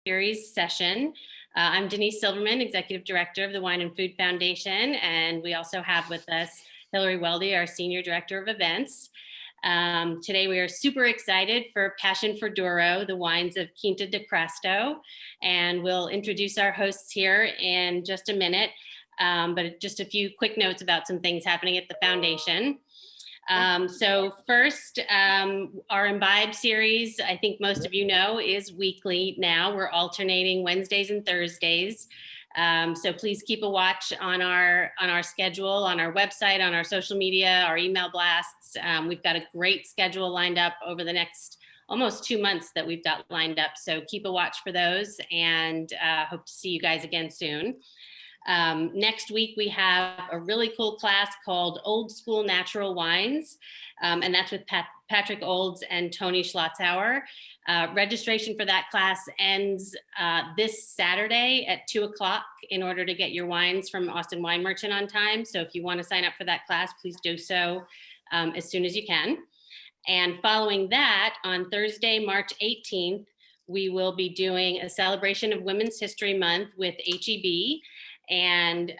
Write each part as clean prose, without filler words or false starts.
series session. I'm Denise Silverman, Executive Director of the Wine and Food Foundation, and we also have with us Hillary Weldy, our Senior Director of Events. Today we are super excited for Passion for Douro, the wines of Quinta de Crasto, and we'll introduce our hosts here in just a minute, but just a few quick notes about some things happening at the foundation. So first, our Imbibe series, I think most of you know, is weekly now. We're alternating Wednesdays and Thursdays. So please keep a watch on our schedule, on our website, on our social media, our email blasts. We've got a great schedule lined up over the next almost 2 months that we've got lined up. So keep a watch for those, and hope to see you guys again soon. Next week, we have a really cool class called Old School Natural Wines, and that's with Patrick Olds and Tony Schlotzauer. Registration for that class ends this Saturday at 2 o'clock in order to get your wines from Austin Wine Merchant on time. So if you want to sign up for that class, please do so as soon as you can. And following that, on Thursday, March 18th, we will be doing a celebration of Women's History Month with HEB. And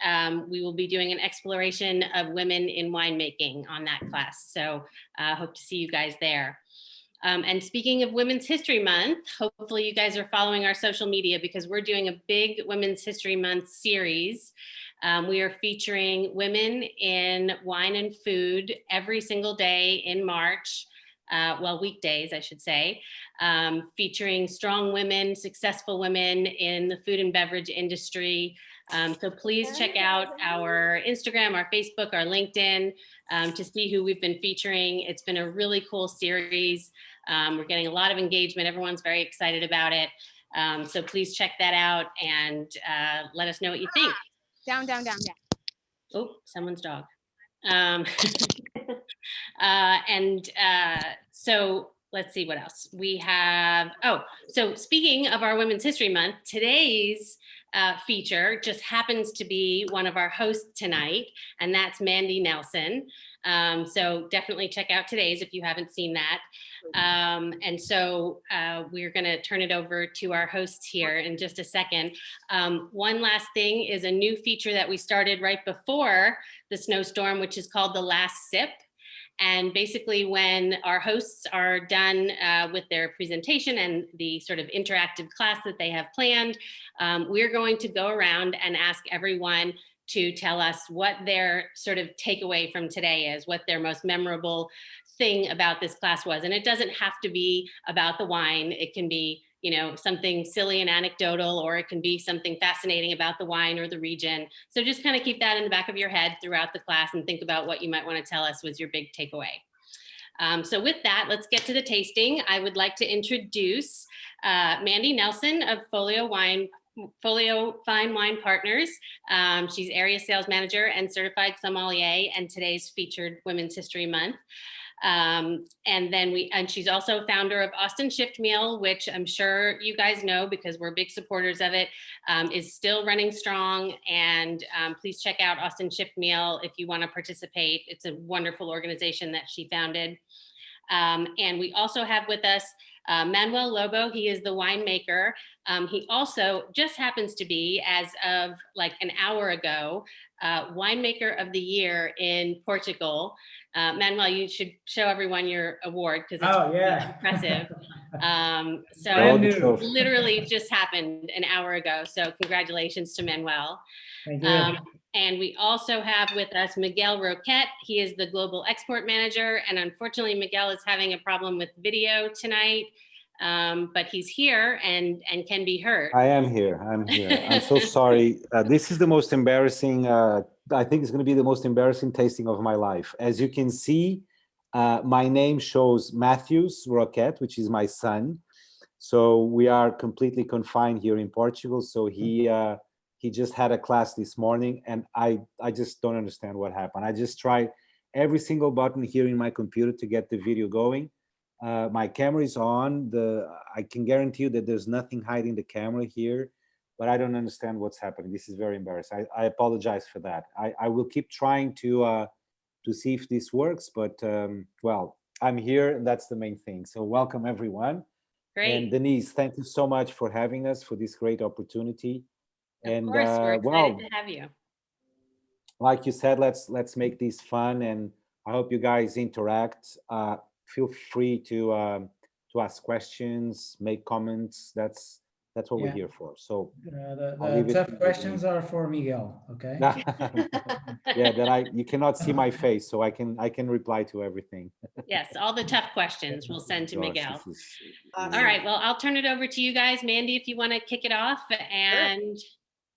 we will be doing an exploration of women in winemaking on that class. So hope to see you guys there. And speaking of Women's History Month, hopefully you guys are following our social media because we're doing a big Women's History Month series. We are featuring women in wine and food every single day in March. Well, weekdays, I should say, featuring strong women, successful women in the food and beverage industry. So please check out our Instagram, our Facebook, our LinkedIn to see who we've been featuring. It's been a really cool series. We're getting a lot of engagement. Everyone's very excited about it. So please check that out and let us know what you think. Down. Oh, someone's dog. So let's see what else we have. Oh, so speaking of our Women's History Month, today's feature just happens to be one of our hosts tonight, and that's Mandi Nelson. So definitely check out today's if you haven't seen that. And so we're going to turn it over to our hosts here in just a second. One last thing is a new feature that we started right before the snowstorm, which is called The Last Sip. And basically when our hosts are done with their presentation and the sort of interactive class that they have planned, we're going to go around and ask everyone to tell us what their sort of takeaway from today is, what their most memorable thing about this class was. And it doesn't have to be about the wine. It can be, you know, something silly and anecdotal, or it can be something fascinating about the wine or the region. So just kind of keep that in the back of your head throughout the class and think about what you might want to tell us was your big takeaway. So with that, let's get to the tasting. I would like to introduce Mandi Nelson of Folio Fine Wine Partners. She's area sales manager and certified sommelier, and today's featured Women's History Month. And she's also founder of Austin Shift Meal, which I'm sure you guys know because we're big supporters of it, is still running strong. And please check out Austin Shift Meal if you want to participate. It's a wonderful organization that she founded. And we also have with us Manuel Lobo. He is the winemaker. He also just happens to be, as of like an hour ago, winemaker of the year in Portugal. Manuel, you should show everyone your award because it's really impressive. So literally just happened an hour ago. So congratulations to Manuel. Thank you. And we also have with us Miguel Roquette. He is the global export manager. And unfortunately, Miguel is having a problem with video tonight, but he's here and can be heard. I am here. I'm so sorry. This is the most embarrassing, I think it's going to be the most embarrassing tasting of my life. As you can see, my name shows Matthews Roquette, which is my son. So we are completely confined here in Portugal. So he just had a class this morning, and I just don't understand what happened. I just tried every single button here in my computer to get the video going. My camera is on. I can guarantee you that there's nothing hiding the camera here, but I don't understand what's happening. This is very embarrassing. I apologize for that. I will keep trying to see if this works, but well, I'm here, and that's the main thing. So welcome everyone. And Great. Denise, thank you so much for having us for this great opportunity. Of And course, we're excited well, to have you. like you said, let's make this fun, and I hope you guys interact. Feel free to ask questions, make comments. That's what we're Yeah. here for. So I'll The leave it to tough you, questions are for Miguel, okay? Denise. Yeah, that you cannot see my face, so I can reply to everything. Yes, all the tough questions we'll send to Gosh, Miguel. this is All right, well, I'll turn it over to you guys. Mandy, if you want to kick it off, and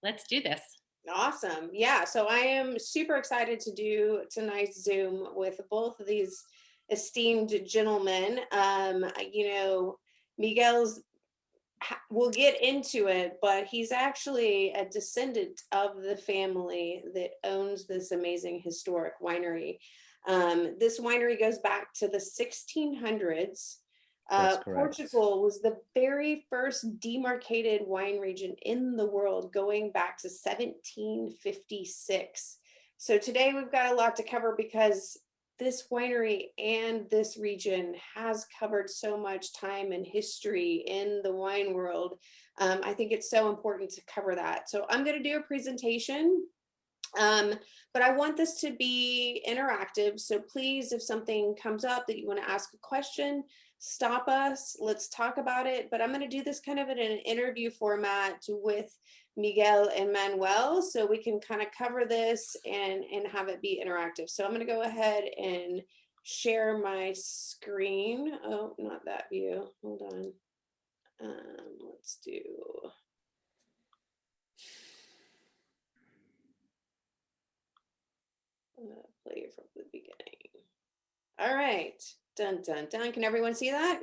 let's do this. Awesome. Yeah. So I am super excited to do tonight's Zoom with both of these esteemed gentlemen. Miguel's, we'll get into it, but he's actually a descendant of the family that owns this amazing historic winery. This winery goes back to the 1600s. That's correct. Portugal was the very first demarcated wine region in the world, going back to 1756. So today we've got a lot to cover because this winery and this region has covered so much time and history in the wine world. I think it's so important to cover that. So I'm going to do a presentation. But I want this to be interactive. So please, if something comes up that you want to ask a question, stop us. Let's talk about it. But I'm going to do this kind of in an interview format with Miguel and Manuel, so we can kind of cover this and have it be interactive. So I'm going to go ahead and share my screen. Oh, not that view. Hold on. Let's do. I'm gonna play it from the beginning. All right. Dun, dun, dun. Can everyone see that?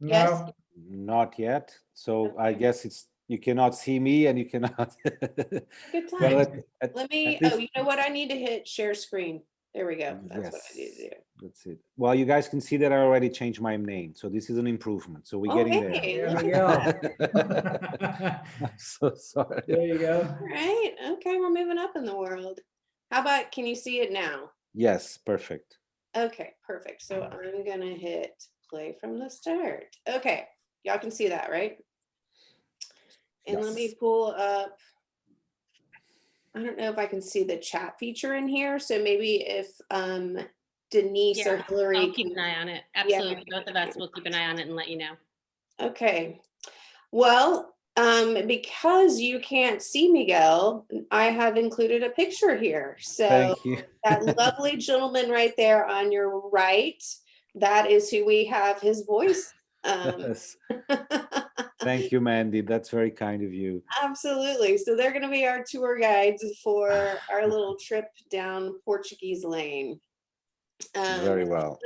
Yes. No, Not yet. So I Okay. guess you cannot see me and you cannot. Good Well, time. Let at me, least- oh, you know what? I need to hit share screen. There we go. That's what I need to do. That's it. Well, you guys can see that I already changed my name. So this is an improvement. So we're Oh, getting hey, there look we at go. that. I'm so sorry. There you go. All right. Okay, we're moving up in the world. How about, can you see it now? Yes, perfect. Okay, perfect. So I'm gonna hit play from the start. Okay, y'all can see that, right? And let me Yes. pull up. I don't know if I can see the chat feature in here. So maybe if Denise or Yeah, Hillary I'll keep can. an eye on it. Yeah. Absolutely. Both of us will keep an eye on it and let you know. Okay. Well, because you can't see Miguel, I have included a picture here. So Thank you. that lovely gentleman right there on your right, that is who we have his voice. Yes. Thank you, Mandy. That's very kind of you. Absolutely. So they're going to be our tour guides for our little trip down Portuguese Lane. Very well.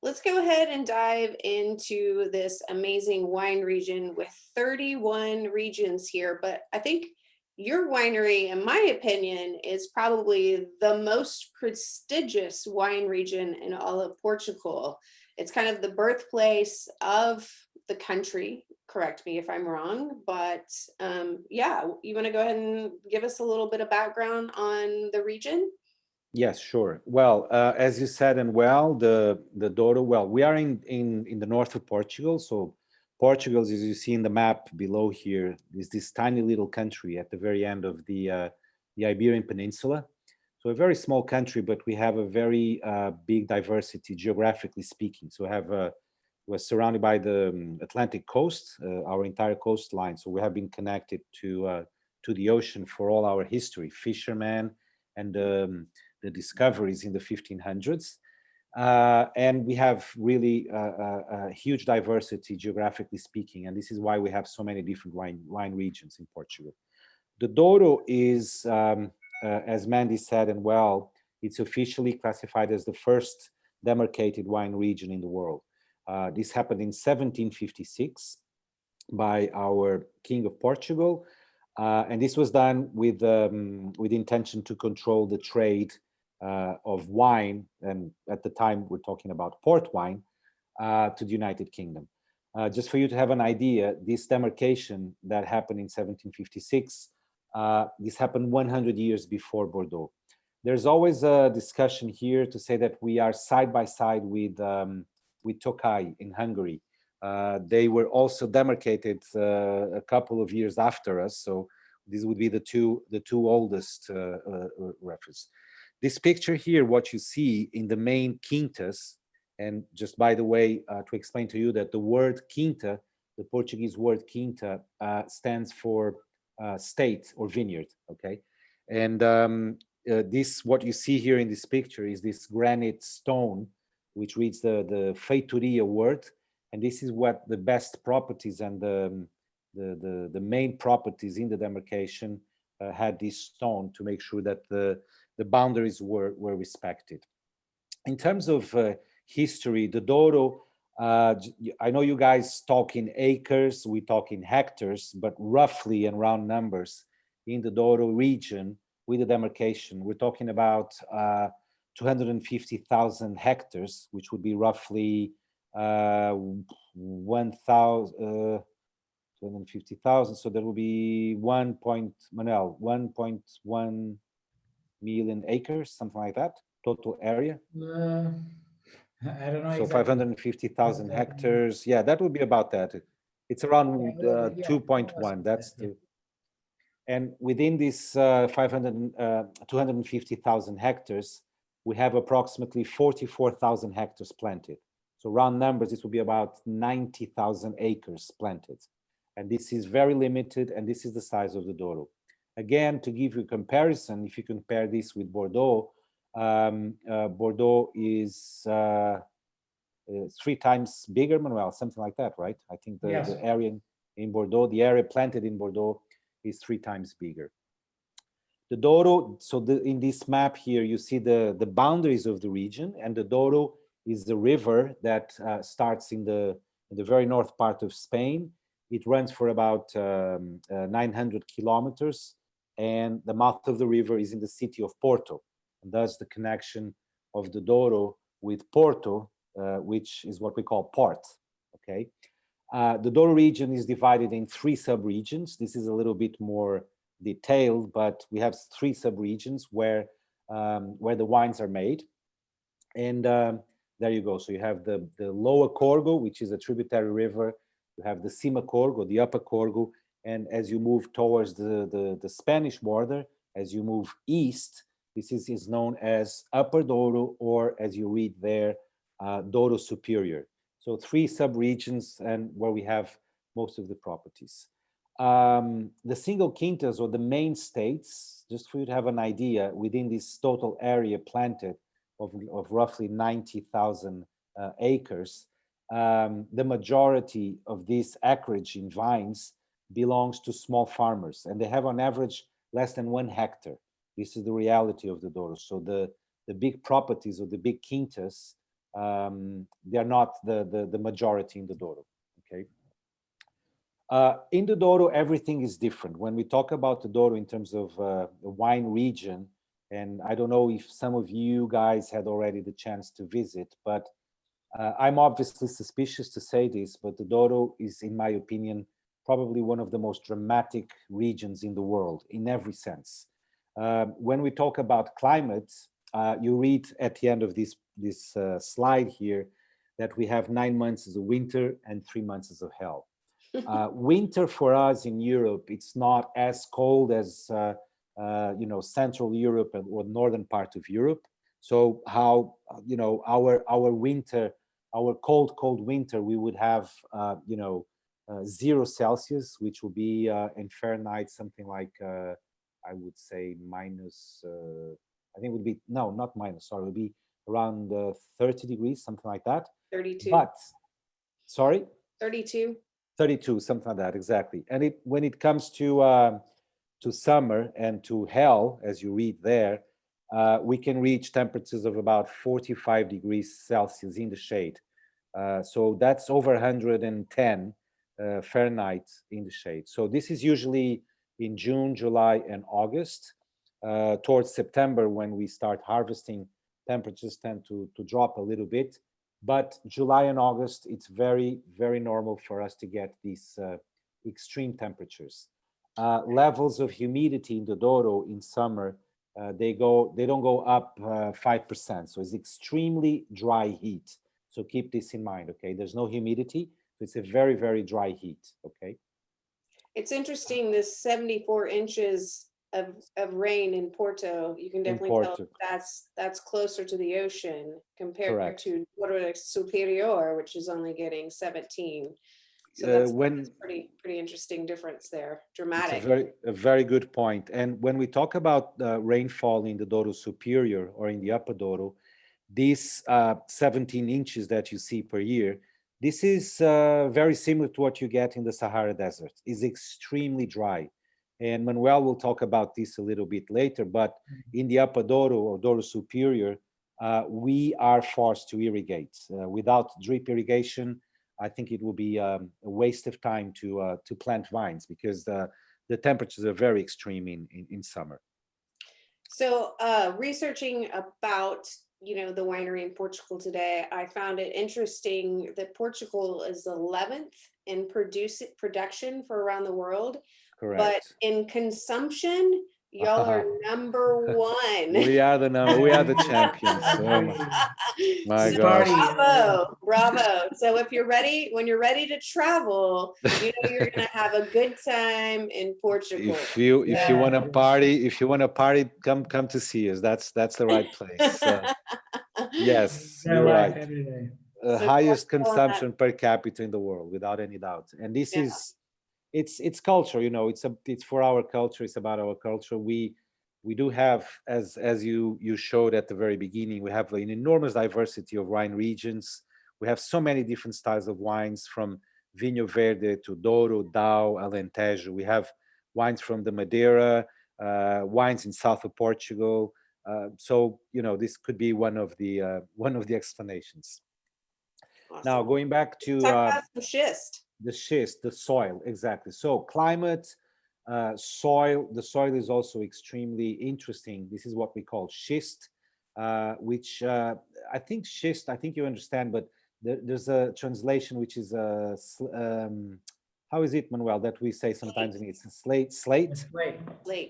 Let's go ahead and dive into this amazing wine region with 31 regions here. But I think your winery, in my opinion, is probably the most prestigious wine region in all of Portugal. It's kind of the birthplace of the country. Correct me if I'm wrong, but yeah, you want to go ahead and give us a little bit of background on the region? Yes, sure. Well, as you said, and well, the Douro. Well, we are in the north of Portugal. So Portugal, as you see in the map below here, is this tiny little country at the very end of the Iberian Peninsula. So a very small country, but we have a very big diversity geographically speaking. So we're surrounded by the Atlantic coast, our entire coastline. So we have been connected to the ocean for all our history, fishermen and the discoveries in the 1500s. And we have really a huge diversity geographically speaking. And this is why we have so many different wine regions in Portugal. The Douro is, as Mandy said, and well, it's officially classified as the first demarcated wine region in the world. This happened in 1756 by our King of Portugal. And this was done with the intention to control the trade of wine, and at the time we're talking about port wine, to the United Kingdom. Just for you to have an idea, this demarcation that happened in 1756, this happened 100 years before Bordeaux. There's always a discussion here to say that we are side by side with with Tokai in Hungary. They were also demarcated a couple of years after us, so these would be the two oldest reference. This picture here, what you see in the main quintas, and just by the way, to explain to you that the word quinta, the Portuguese word quinta, stands for state or vineyard, okay? And this, what you see here in this picture is this granite stone, which reads the feitoria word, and this is what the best properties and the main properties in the demarcation had this stone to make sure that the boundaries were respected. In terms of history, the Douro, I know you guys talk in acres, we talk in hectares, but roughly in round numbers in the Douro region with the demarcation, we're talking about 250,000 hectares, which would be roughly 250,000. So there will be 1.1 million acres, something like that, total area. I don't know So exactly. 550,000 hectares. Yeah, that would be about that. It's around Yeah, 2.1. That's the. And within this 250,000 hectares, we have approximately 44,000 hectares planted. So round numbers, this will be about 90,000 acres planted. And this is very limited, and this is the size of the Douro. Again, to give you a comparison, if you compare this with Bordeaux, Bordeaux is 3 times bigger, Manuel, something like that, right? I think the, yes. the area in Bordeaux, the area planted in Bordeaux is 3 times bigger. The Douro, so in this map here, you see the boundaries of the region, and the Douro is the river that starts in the very north part of Spain. It runs for about 900 kilometers, and the mouth of the river is in the city of Porto, and thus the connection of the Douro with Porto, which is what we call port, okay? The Douro region is divided in 3 sub-regions. This is a little bit more detailed, but we have 3 sub-regions where the wines are made. And there you go. So you have the lower Corgo, which is a tributary river. You have the Cima Corgo, the upper Corgo. And as you move towards the Spanish border, as you move east, this is known as Upper Douro, or as you read there, Douro Superior. So 3 sub-regions, and where we have most of the properties. The single quintas, or the main states, just for you to have an idea, within this total area planted of roughly 90,000 acres, the majority of this acreage in vines belongs to small farmers, and they have on average less than 1 hectare. This is the reality of the Douro. So the big properties or the big quintas, they are not the majority in the Douro, okay? In the Douro, everything is different. When we talk about the Douro in terms of the wine region, and I don't know if some of you guys had already the chance to visit, but I'm obviously suspicious to say this, but the Douro is, in my opinion, probably one of the most dramatic regions in the world in every sense. When we talk about climate, you read at the end of this slide here that we have 9 months of winter and 3 months of hell. Winter for us in Europe, it's not as cold as you know, Central Europe or northern part of Europe. So how, you know, our winter, our cold winter, we would have you know, 0 Celsius, which will be in Fahrenheit something like I would say minus. I think it would be, no, not minus. Sorry, it would be around 30 degrees, something like that. 32. But sorry. 32. 32, something like that, exactly. And when it comes to summer and to hell, as you read there, we can reach temperatures of about 45 degrees Celsius in the shade. So that's over 110 Fahrenheit in the shade. So this is usually in June, July, and August. Towards September, when we start harvesting, temperatures tend to drop a little bit. But July and August, it's very, very normal for us to get these extreme temperatures. Levels of humidity in the Douro in summer, they don't go up 5%. So it's extremely dry heat. So keep this in mind, okay? There's no humidity. It's a very, very dry heat, okay? It's interesting, this 74 inches of rain in Porto, you can definitely tell Porto. that's closer to the ocean compared Correct. to Douro Superior, which is only getting 17. So that's pretty interesting difference there, dramatic. It's a very good point. And when we talk about rainfall in the Douro Superior or in the Upper Douro, these 17 inches that you see per year, this is very similar to what you get in the Sahara Desert. It's extremely dry. And Manuel will talk about this a little bit later, but in the Upper Douro or Douro Superior, we are forced to irrigate. Without drip irrigation, I think it will be a waste of time to plant vines because the temperatures are very extreme in summer. So researching about the winery in Portugal today, I found it interesting that Portugal is 11th in production for around the world. Correct. But in consumption, y'all are number one. We are the champions. My gosh. Bravo. So if you're ready, when you're ready to travel, you're gonna have a good time in Portugal. If you want to party, come to see us. That's the right place. Yes, you're right. Highest consumption per capita in the world, without any doubt. And this is it's culture, it's for our culture. It's about our culture. We do have, as you showed at the very beginning, we have an enormous diversity of wine regions. We have so many different styles of wines, from Vinho Verde to Douro, Dão, Alentejo. We have wines from the Madeira, wines in south of Portugal. So this could be one of the explanations. Awesome. Now going back to talk about the schist. The schist, the soil, exactly. So climate, soil. The soil is also extremely interesting. This is what we call schist, which I think schist. I think you understand, but there's a translation which is how is it, Manuel, that we say sometimes in it's slate? Slate.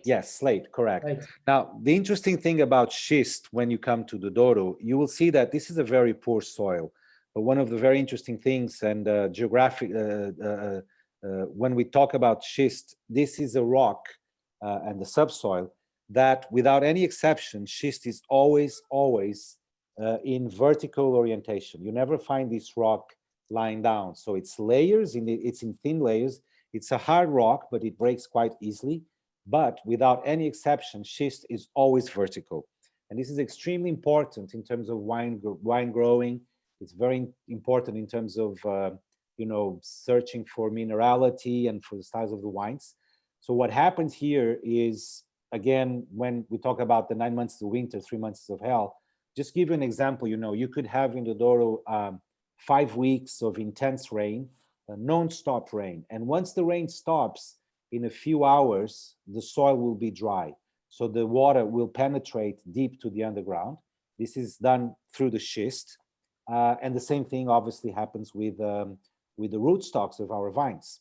Yes, slate, correct. Slate. Now, the interesting thing about schist, when you come to the Douro, you will see that this is a very poor soil. But one of the very interesting things, and geographic, when we talk about schist, this is a rock and the subsoil that, without any exception, schist is always in vertical orientation. You never find this rock lying down. So it's layers, it's in thin layers. It's a hard rock, but it breaks quite easily. But without any exception, schist is always vertical. And this is extremely important in terms of wine growing. It's very important in terms of, searching for minerality and for the styles of the wines. So what happens here is, again, when we talk about the 9 months of winter, 3 months of hell, just give you an example, you could have in the Douro 5 weeks of intense rain, non-stop rain. And once the rain stops, in a few hours, the soil will be dry. So the water will penetrate deep to the underground. This is done through the schist. And the same thing obviously happens with the rootstocks of our vines.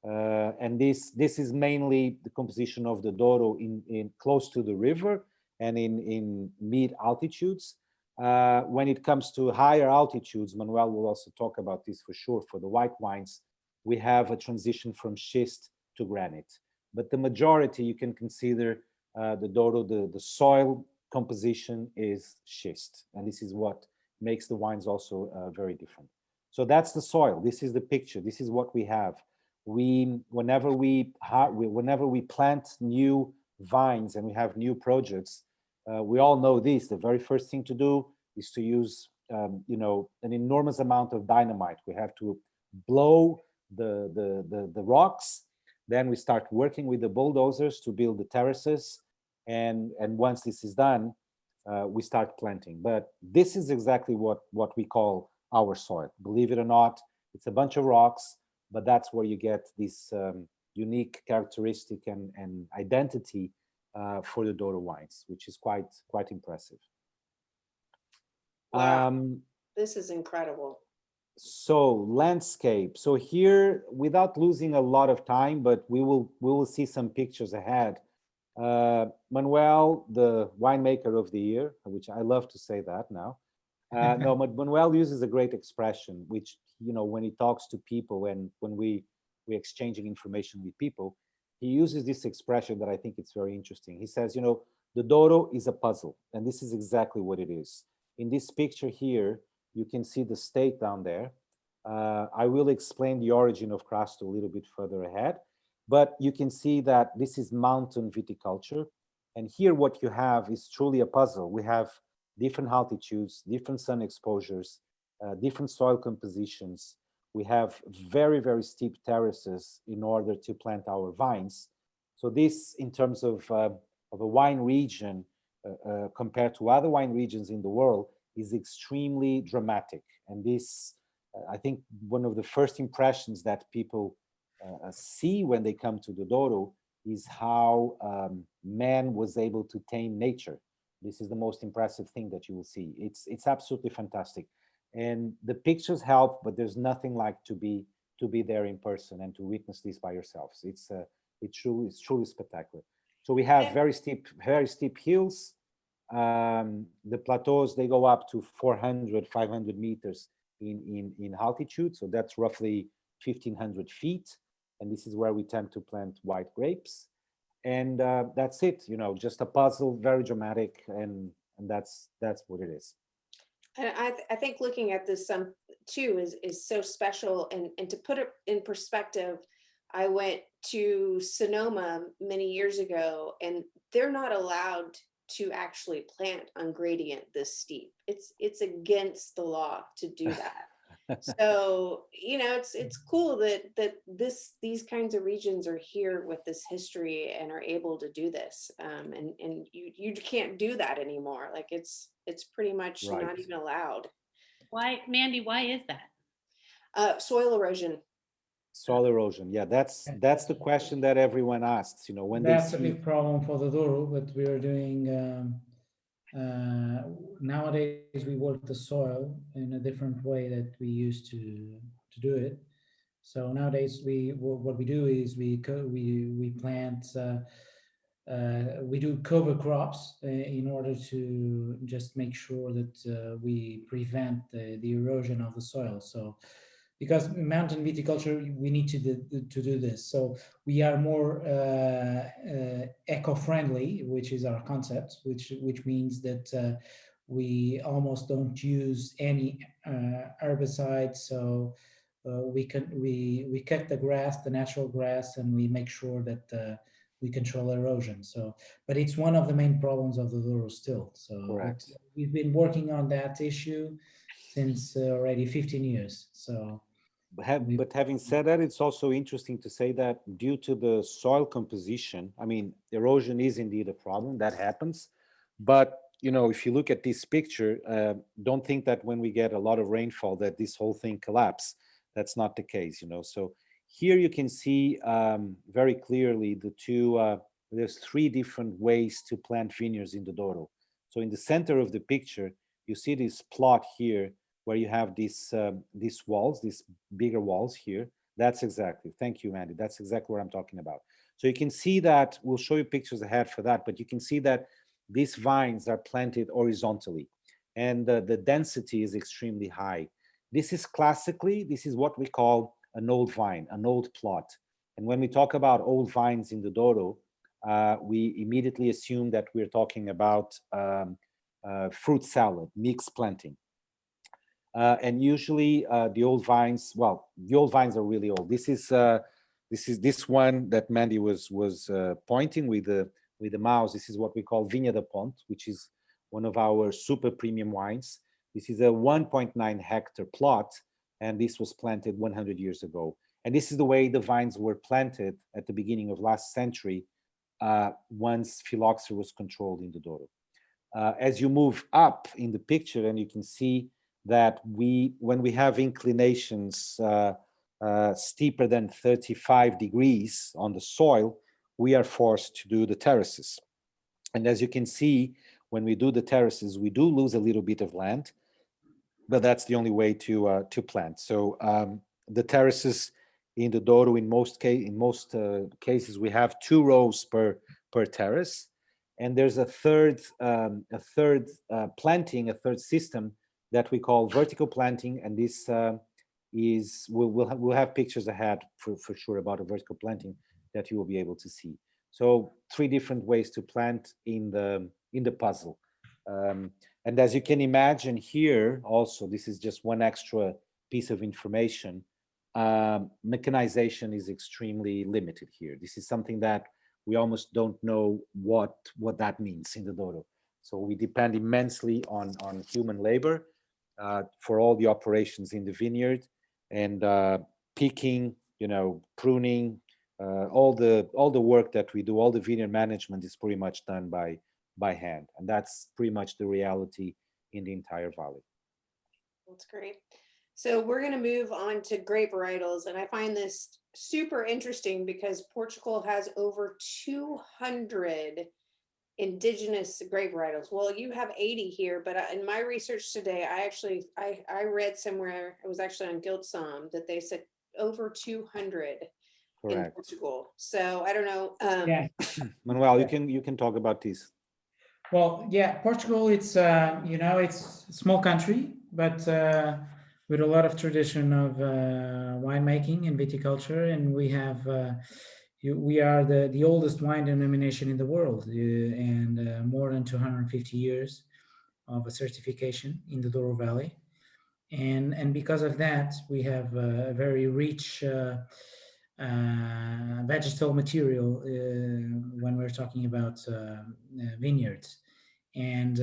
And this is mainly the composition of the Douro in close to the river and in mid altitudes. When it comes to higher altitudes, Manuel will also talk about this for sure. For the white wines, we have a transition from schist to granite. But the majority, you can consider the Douro, the soil composition is schist. And this is what makes the wines also very different. So that's the soil. This is the picture. This is what we have. Whenever we plant new vines and we have new projects, we all know this. The very first thing to do is to use, an enormous amount of dynamite. We have to blow the rocks. Then we start working with the bulldozers to build the terraces. And once this is done, we start planting. But this is exactly what we call our soil. Believe it or not, it's a bunch of rocks, but that's where you get this unique characteristic and identity for the Douro wines, which is quite impressive. Wow. This is incredible. So landscape. So here, without losing a lot of time, but we will see some pictures ahead. Manuel, the winemaker of the year, which I love to say that now, No, but Manuel uses a great expression, which, when he talks to people and when we're exchanging information with people, he uses this expression that I think it's very interesting. He says, the Douro is a puzzle, and this is exactly what it is. In this picture here, you can see the state down there. I will explain the origin of Crasto a little bit further ahead, but you can see that this is mountain viticulture. And here what you have is truly a puzzle. We have different altitudes, different sun exposures, different soil compositions. We have very, very steep terraces in order to plant our vines. So this, in terms of a wine region, compared to other wine regions in the world, is extremely dramatic. And this, I think, one of the first impressions that people see when they come to the Douro is how man was able to tame nature. This is the most impressive thing that you will see. It's absolutely fantastic, and the pictures help, but there's nothing like to be there in person and to witness this by yourselves. It's truly spectacular. So we have very steep hills. The plateaus, they go up to 400, 500 meters in altitude. So that's roughly 1,500 feet. And this is where we tend to plant white grapes. And that's it, just a puzzle, very dramatic. And that's what it is. And I think looking at this too is so special. And to put it in perspective, I went to Sonoma many years ago, and they're not allowed to actually plant on gradient this steep. It's against the law to do that. So it's cool that these kinds of regions are here with this history and are able to do this. And you can't do that anymore. Like it's pretty much Right. not even allowed. Why, Mandy, why is that? Soil erosion. Soil erosion, yeah, that's the question that everyone asks. When That's they a see. big problem for the Douro, but we are doing nowadays we work the soil in a different way that we used to do it. So nowadays what we do is we plant we do cover crops in order to just make sure that we prevent the erosion of the soil. So because mountain viticulture, we need to do this. So we are more eco-friendly, which is our concept, which means that we almost don't use any herbicides. So we cut the grass, the natural grass, and we make sure that we control erosion. So, but it's one of the main problems of the Douro still. So we've been working on that issue since already 15 years. So, but having said that, it's also interesting to say that due to the soil composition, I mean, erosion is indeed a problem that happens. But, if you look at this picture, don't think that when we get a lot of rainfall that this whole thing collapses. That's not the case, So here you can see very clearly there's three different ways to plant vineyards in the Douro. So in the center of the picture, you see this plot here where you have these walls, these bigger walls here. Thank you, Mandy. That's exactly what I'm talking about. So you can see that, we'll show you pictures ahead for that, but you can see that these vines are planted horizontally and the density is extremely high. This is what we call an old vine, an old plot. And when we talk about old vines in the Douro, we immediately assume that we're talking about fruit salad, mixed planting. And usually the old vines are really old. This is this one that Mandy was pointing with the mouse. This is what we call Vinha da Ponte, which is one of our super premium wines. This is a 1.9 hectare plot, and this was planted 100 years ago. And this is the way the vines were planted at the beginning of last century, once phylloxera was controlled in the Douro. As you move up in the picture, and you can see that when we have inclinations steeper than 35 degrees on the soil, we are forced to do the terraces. And as you can see, when we do the terraces, we do lose a little bit of land, but that's the only way to plant. So the terraces in the Douro, in most cases, we have 2 rows per terrace, and there's a third planting, a third system that we call vertical planting, and this is we'll have pictures ahead for sure about a vertical planting that you will be able to see. So 3 different ways to plant in the puzzle. And as you can imagine here, also, this is just one extra piece of information. Mechanization is extremely limited here. This is something that we almost don't know what that means in the Douro. So we depend immensely on human labor for all the operations in the vineyard, and picking, pruning, all the work that we do, all the vineyard management is pretty much done by hand, and that's pretty much the reality in the entire valley. That's great. So we're going to move on to grape varietals, and I find this super interesting because Portugal has over 200 indigenous grape varietals. Well, you have 80 here, but in my research today, I read somewhere, it was actually on Guildsom, that they said over 200 in Correct. Portugal. So I don't know. Yeah. Manuel, you can talk about this. Well, yeah, Portugal, it's, it's a small country, but with a lot of tradition of winemaking and viticulture. And we have, we are the oldest wine denomination in the world, and more than 250 years of a certification in the Douro Valley. And because of that, we have a very rich vegetal material when we're talking about vineyards. And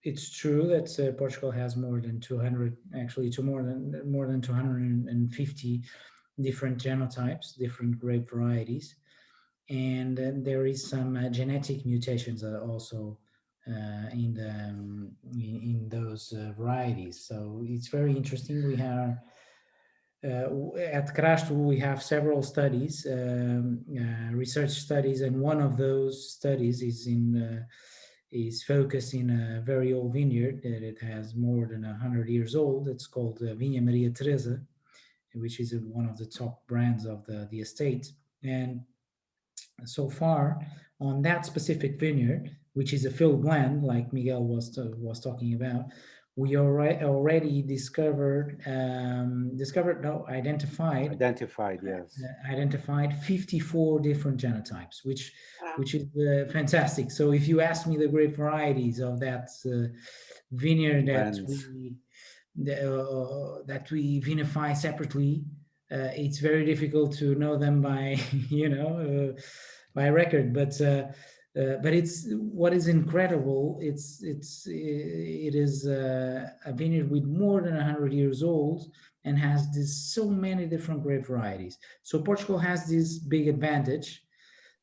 it's true that Portugal has more than 200, actually more than 250 different genotypes, different grape varieties, and there is some genetic mutations also in those varieties. So it's very interesting. We have at Crasto, we have several studies, research studies, and one of those studies is focused in a very old vineyard that it has more than 100 years old. It's called Vinha Maria Teresa, which is one of the top brands of the estate. And so far on that specific vineyard, which is a field blend, like Miguel was talking about, we already identified 54 different genotypes, which is fantastic. So if you ask me the grape varieties of that vineyard that we vinify separately, it's very difficult to know them by by record, but it's what is incredible. It is a vineyard with more than 100 years old and has so many different grape varieties. So Portugal has this big advantage,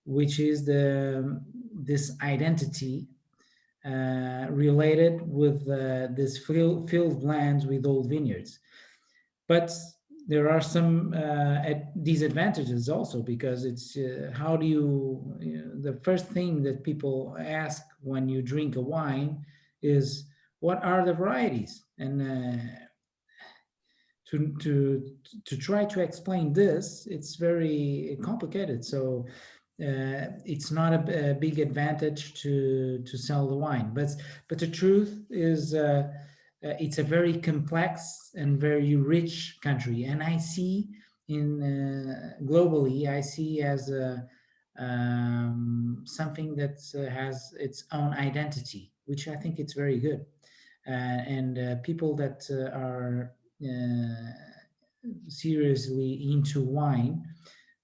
which is this identity related with this field blends with old vineyards. But there are some disadvantages also, because it's how do you the first thing that people ask when you drink a wine is, what are the varieties? And to try to explain this, it's very complicated. So it's not a big advantage to sell the wine, but the truth is it's a very complex and very rich country, and I see globally, I see as something that has its own identity, which I think it's very good, and people that are seriously into wine,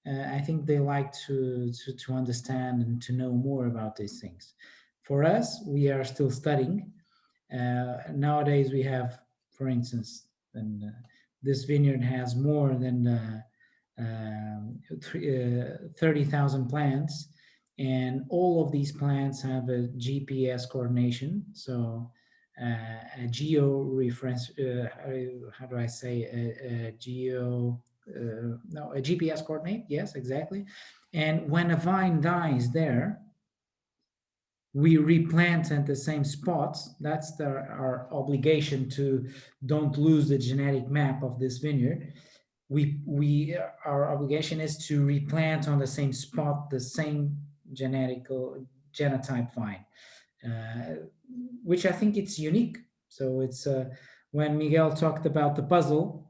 I think they like to understand and to know more about these things. For us, we are still studying. Nowadays, we have, for instance, this vineyard has more than 30,000 plants, and all of these plants have a GPS coordination. So a geo reference, how do I say, a GPS coordinate. Yes, exactly. And when a vine dies there, we replant at the same spots. That's our obligation, to don't lose the genetic map of this vineyard. Our obligation is to replant on the same spot the same genotype vine, which I think it's unique So it's when Miguel talked about the puzzle,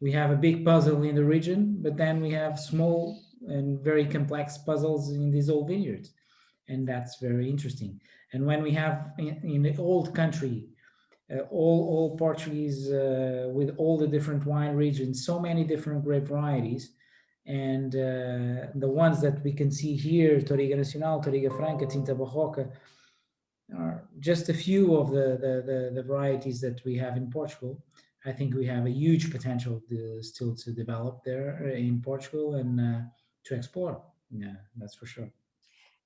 we have a big puzzle in the region, but then we have small and very complex puzzles in these old vineyards. And that's very interesting. And when we have in the old country, all Portuguese with all the different wine regions, so many different grape varieties, and the ones that we can see here, Touriga Nacional, Touriga Franca, Tinta Barroca, are just a few of the varieties that we have in Portugal. I think we have a huge potential still to develop there in Portugal and to explore. Yeah, that's for sure.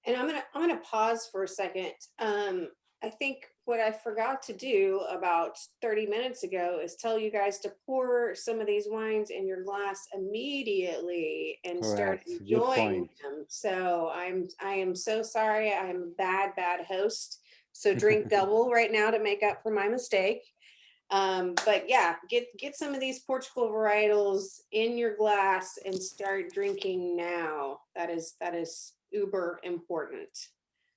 And I'm gonna pause for a second. I think what I forgot to do about 30 minutes ago is tell you guys to pour some of these wines in your glass immediately and start Correct. Good enjoying point. them. So I am so sorry. I'm a bad host. So drink double right now to make up for my mistake. But yeah, get some of these Portugal varietals in your glass and start drinking now. That is uber important.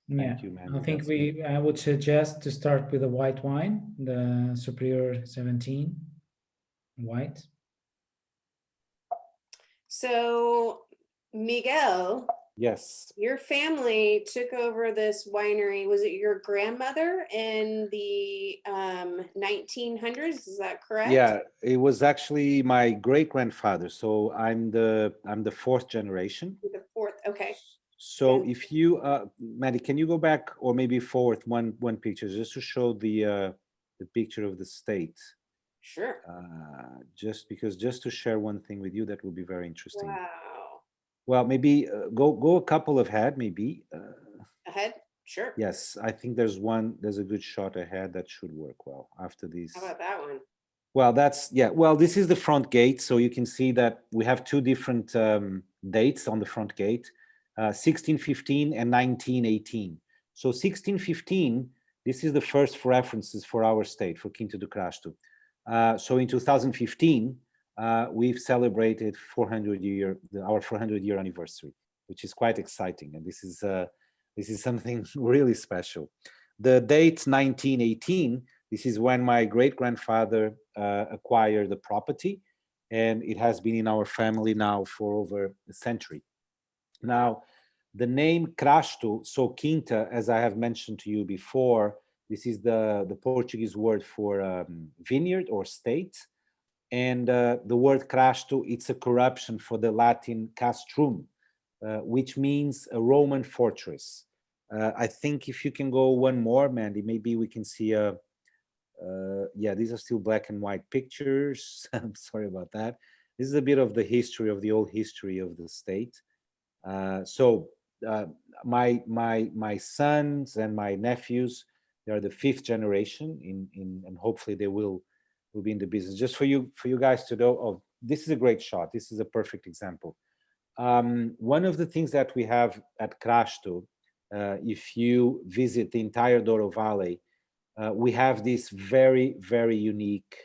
Yeah, Thank you, Mandy. I think That's I would suggest to start with a white wine, the Superior 17 white. So Miguel, Yes. your family took over this winery. Was it your grandmother in the 1900s? Is that correct? Yeah, it was actually my great grandfather. So I'm the fourth generation. The fourth. Okay. So Good. if you, Maddie, can you go back or maybe forward one picture just to show the picture of the state? Sure. Just to share one thing with you that will be very interesting. Wow. Well, maybe go a couple ahead, maybe. Ahead. Sure. Yes, I think there's a good shot ahead that should work well after this. How about that one? Well, well, this is the front gate. So you can see that we have two different dates on the front gate, 1615 and 1918. So 1615, this is the first references for our state, for Quinta do Crasto. So in 2015, we've celebrated our 400-year anniversary, which is quite exciting. And this is something really special. The date 1918, this is when my great-grandfather acquired the property, and it has been in our family now for over a century. Now, the name Crasto, so Quinta, as I have mentioned to you before, this is the Portuguese word for vineyard or state. And the word Crasto, it's a corruption for the Latin castrum, which means a Roman fortress. I think if you can go one more, Mandy, maybe we can see yeah, these are still black and white pictures. I'm sorry about that. This is a bit of the history of the old history of the state. So my sons and my nephews, they are the fifth generation and hopefully they will be in the business. Just for you guys to know, oh, this is a great shot. This is a perfect example. One of the things that we have at Crasto, if you visit the entire Douro Valley, we have this very, very unique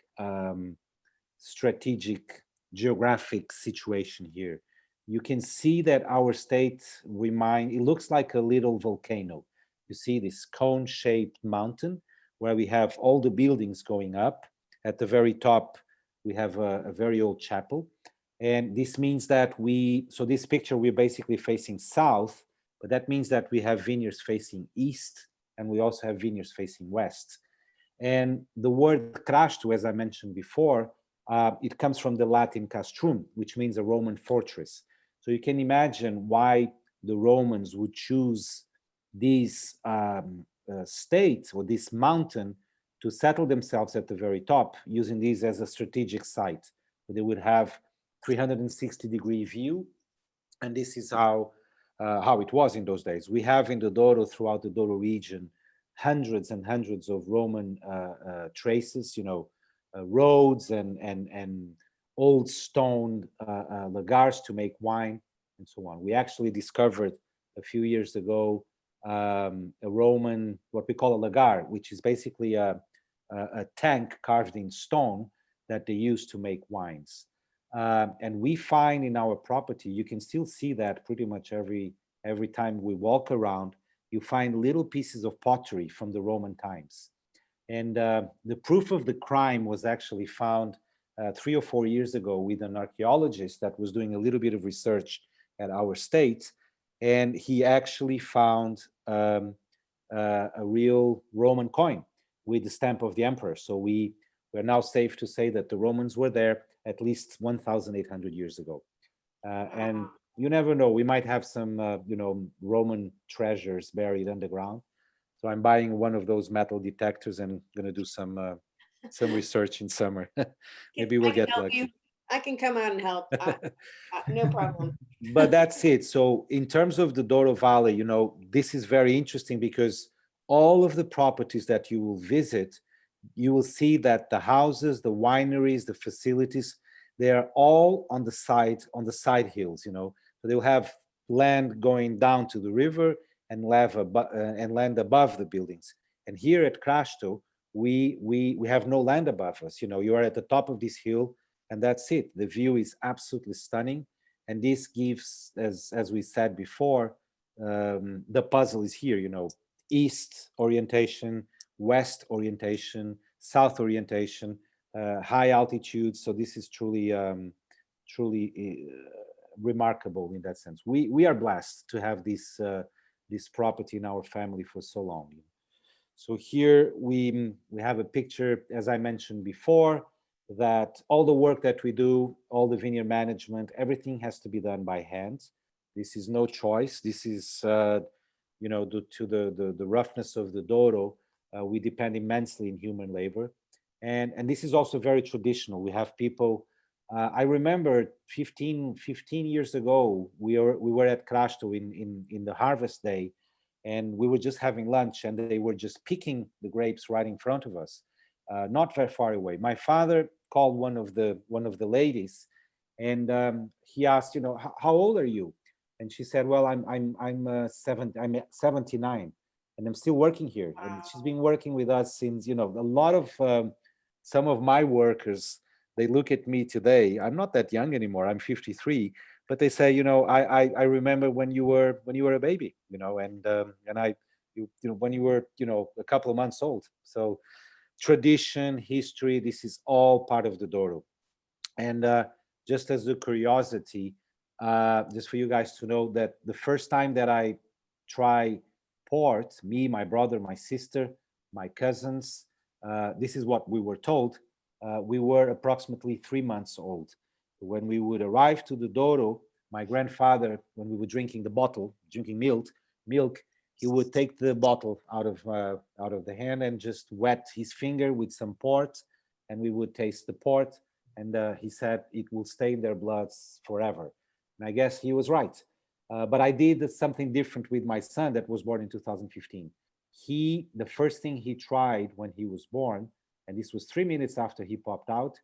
strategic geographic situation here. You can see that our state it looks like a little volcano. You see this cone-shaped mountain where we have all the buildings going up. At the very top, we have a very old chapel. And this means that so this picture, we're basically facing south, but that means that we have vineyards facing east, and we also have vineyards facing west. And the word Crasto, as I mentioned before, it comes from the Latin castrum, which means a Roman fortress. So you can imagine why the Romans would choose this state or this mountain to settle themselves at the very top, using this as a strategic site. So they would have 360-degree view, and this is how it was in those days. We have in the Douro, throughout the Douro region, hundreds and hundreds of Roman traces, roads and old stone lagars to make wine and so on. We actually discovered a few years ago a Roman, what we call a lagar, which is basically a tank carved in stone that they used to make wines. And we find in our property, you can still see that pretty much every time we walk around, you find little pieces of pottery from the Roman times. And the proof of the crime was actually found 3 or 4 years ago with an archaeologist that was doing a little bit of research at our state. And he actually found a real Roman coin with the stamp of the emperor. So we're now safe to say that the Romans were there at least 1,800 years ago. And you never know, we might have some, Roman treasures buried underground. So I'm buying one of those metal detectors and going to do some research in summer. Maybe we'll get lucky. I can come out and help. No problem. But that's it. So in terms of the Douro Valley, this is very interesting because all of the properties that you will visit, you will see that the houses, the wineries, the facilities, they are all on the side hills. So they'll have land going down to the river and land above the buildings. And here at Crasto, we have no land above us. You are at the top of this hill, and that's it. The view is absolutely stunning. And this gives, as we said before, the puzzle is here, east orientation, west orientation, south orientation, high altitude. So this is truly remarkable in that sense. We are blessed to have this property in our family for so long. So here we have a picture, as I mentioned before, that all the work that we do, all the vineyard management, everything has to be done by hand. This is no choice. This is, due to the roughness of the Douro, we depend immensely in human labor. And this is also very traditional. We have people, I remember 15 years ago, we were at Crasto in the harvest day, and we were just having lunch, and they were just picking the grapes right in front of us, not very far away. My father called one of the ladies, and he asked, how old are you? And she said, well, I'm 79, and I'm still working here. Wow. And she's been working with us since, a lot of some of my workers, they look at me today. I'm not that young anymore. I'm 53. But they say, I remember when you were a baby, and when you were, a couple of months old. So tradition, history, this is all part of the Douro. And just as a curiosity, just for you guys to know that the first time that I try port, me, my brother, my sister, my cousins, this is what we were told. We were approximately 3 months old. When we would arrive to the Douro, my grandfather, when we were drinking milk, he would take the bottle out of the hand and just wet his finger with some port, and we would taste the port. And he said it will stay in their bloods forever. And I guess he was right. But I did something different with my son that was born in 2015. The first thing he tried when he was born, and this was 3 minutes after he popped out,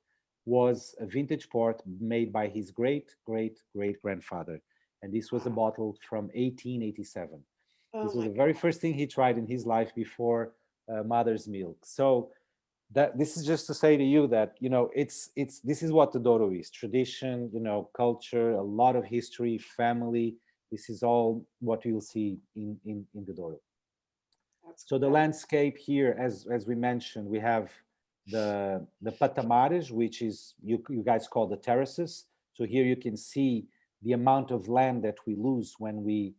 was a vintage port made by his great-great-great-grandfather. And this was a bottle from 1887. This was the very first thing he tried in his life before mother's milk. So this is just to say to you that, this is what the Douro is: tradition, culture, a lot of history, family. This is all what you'll see in the Douro. So the landscape here, as we mentioned, we have the patamares, which is you guys call the terraces. So here you can see the amount of land that we lose when we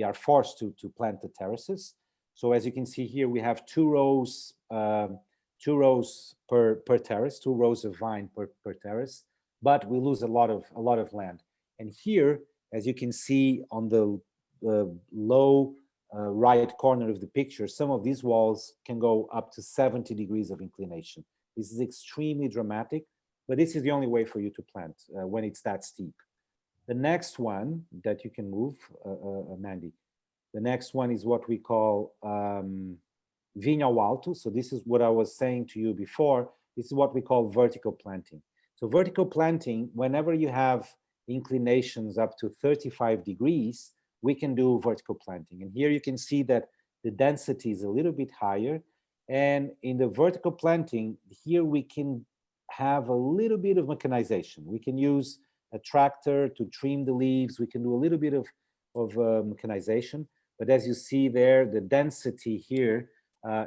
are forced to plant the terraces. So as you can see here, we have two rows per terrace, 2 rows of vine per terrace, but we lose a lot of land. And here, as you can see on the low right corner of the picture, some of these walls can go up to 70 degrees of inclination. This is extremely dramatic, but this is the only way for you to plant when it's that steep. The next one that you can move, Mandi, the next one is what we call Vinha ao Alto. So this is what I was saying to you before. This is what we call vertical planting. So vertical planting, whenever you have inclinations up to 35 degrees, we can do vertical planting. And here you can see that the density is a little bit higher. And in the vertical planting, here we can have a little bit of mechanization. We can use a tractor to trim the leaves. We can do a little bit of mechanization. But as you see there, the density here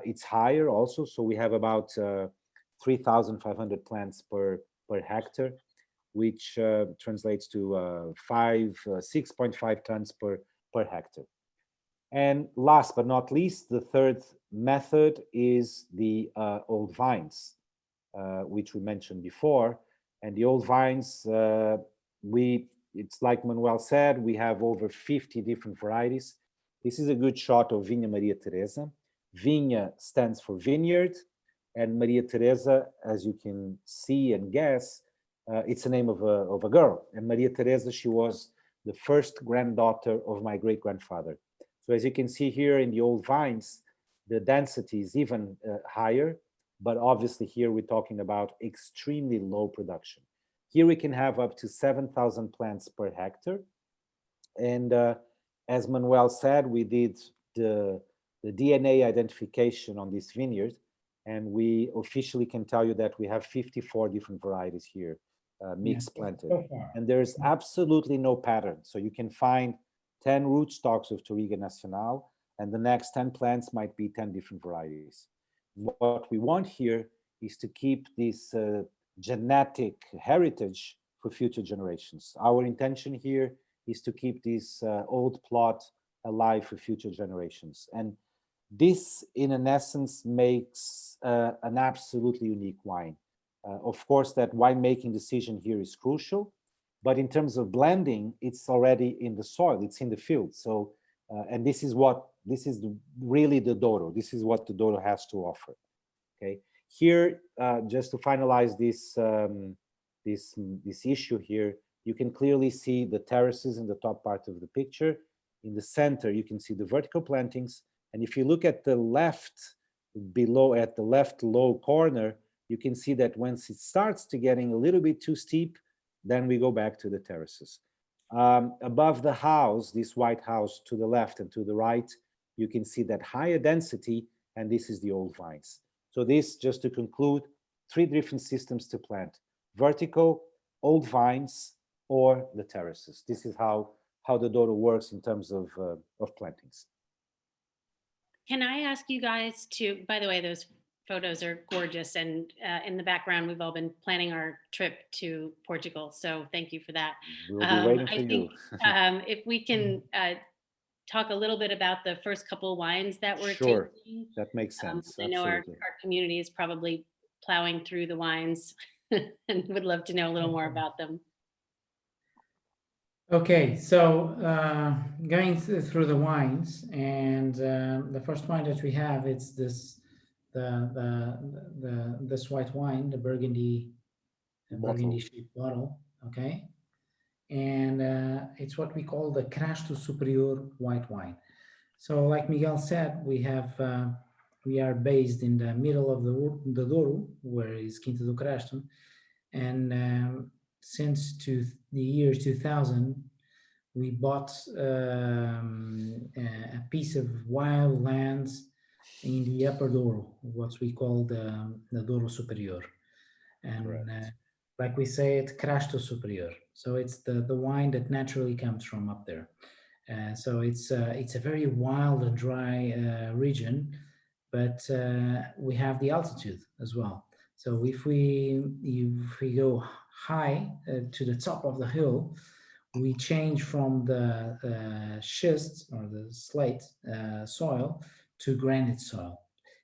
It's higher also, so we have about 3,500 plants per hectare, which translates to 6.5 tons per hectare. And last but not least, the third method is the old vines, which we mentioned before. And the old vines, it's like Manuel said, we have over 50 different varieties. This is a good shot of Vinha Maria Teresa. Vinha stands for vineyard, and Maria Teresa, as you can see and guess, it's the name of a girl. And Maria Teresa, she was the first granddaughter of my great-grandfather. So as you can see here in the old vines, the density is even higher, but obviously here we're talking about extremely low production. Here we can have up to 7,000 plants per hectare. And as Manuel said, we did the DNA identification on this vineyard, and we officially can tell you that we have 54 different varieties here, mixed planted. And there's absolutely no pattern. So you can find 10 rootstocks of Touriga Nacional, and the next 10 plants might be 10 different varieties. What we want here is to keep this genetic heritage for future generations. Our intention here is to keep this old plot alive for future generations. And this, in an essence, makes an absolutely unique wine. Of course, that winemaking decision here is crucial, but in terms of blending, it's already in the soil, it's in the field. So, and this is really the Douro. This is what the Douro has to offer. Okay, here, just to finalize this this issue here, you can clearly see the terraces in the top part of the picture. In the center, you can see the vertical plantings, and if you look at the left below, at the left low corner, you can see that once it starts to getting a little bit too steep, then we go back to the terraces. Above the house, this white house to the left and to the right, you can see that higher density, and this is the old vines. So this, just to conclude, 3 different systems to plant: vertical, old vines, or the terraces. This is how the Douro works in terms of plantings. Can I ask you guys to, by the way, those photos are gorgeous, and in the background, we've all been planning our trip to Portugal, so thank you for that. We'll be waiting for you. If we can talk a little bit about the first couple wines that we're Sure, tasting. that makes sense. I know our community is probably plowing through the wines and would love to know a little more about them. Okay, so going through the wines, and the first wine that we have, it's this this white wine, the Burgundy shaped bottle. Okay, and it's what we call the Crasto Superior white wine. So, like Miguel said, we are based in the middle of the Douro, where is Quinta do Crasto, and since the year 2000, we bought a piece of wild lands in the upper Douro, what we call the Douro Superior. And like we say, it's Crasto Superior. So it's the wine that naturally comes from up there. So it's a very wild and dry region, but we have the altitude as well. So if we go high to the top of the hill, we change from the schist or the slate soil to granite soil.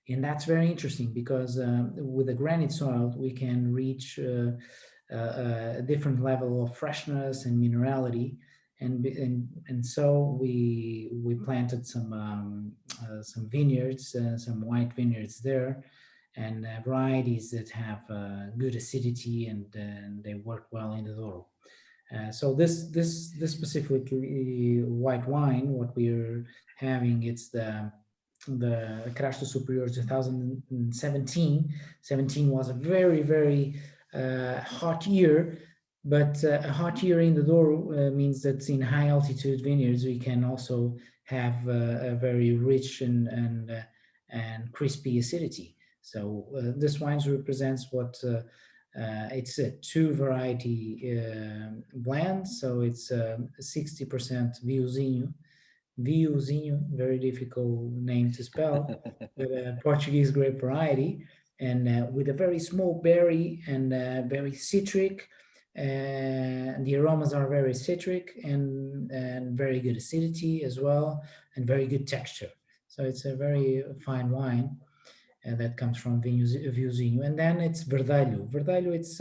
And that's very interesting because with the granite soil, we can reach a different level of freshness and minerality. And so we planted some vineyards, some white vineyards there, and varieties that have good acidity and they work well in the Douro. So this specifically white wine, what we're having, it's the Crasto Superior 2017. 17 was a very, very hot year, but a hot year in the Douro means that in high altitude vineyards we can also have a very rich and crispy acidity. So this wine represents what it's a 2 variety blend, so it's 60% Vinhozinho Vinhozinho, very difficult name to spell, but a Portuguese grape variety, and with a very small berry and very citric. The aromas are very citric and very good acidity as well, and very good texture. So it's a very fine wine that comes from Vinhozinho. And then it's Verdelho. Verdelho, it's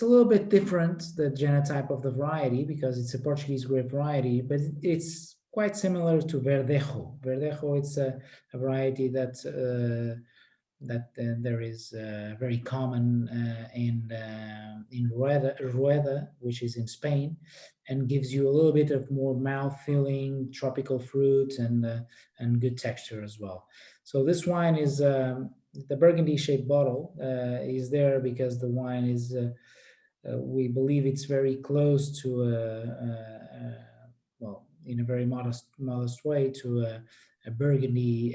a little bit different, the genotype of the variety, because it's a Portuguese grape variety, but it's quite similar to Verdejo. Verdejo, it's a variety that there is very common in Rueda, which is in Spain, and gives you a little bit of more mouth-filling tropical fruit and good texture as well. So this wine is the burgundy-shaped bottle is there because the wine is we believe it's very close to well, in a very modest way, to a burgundy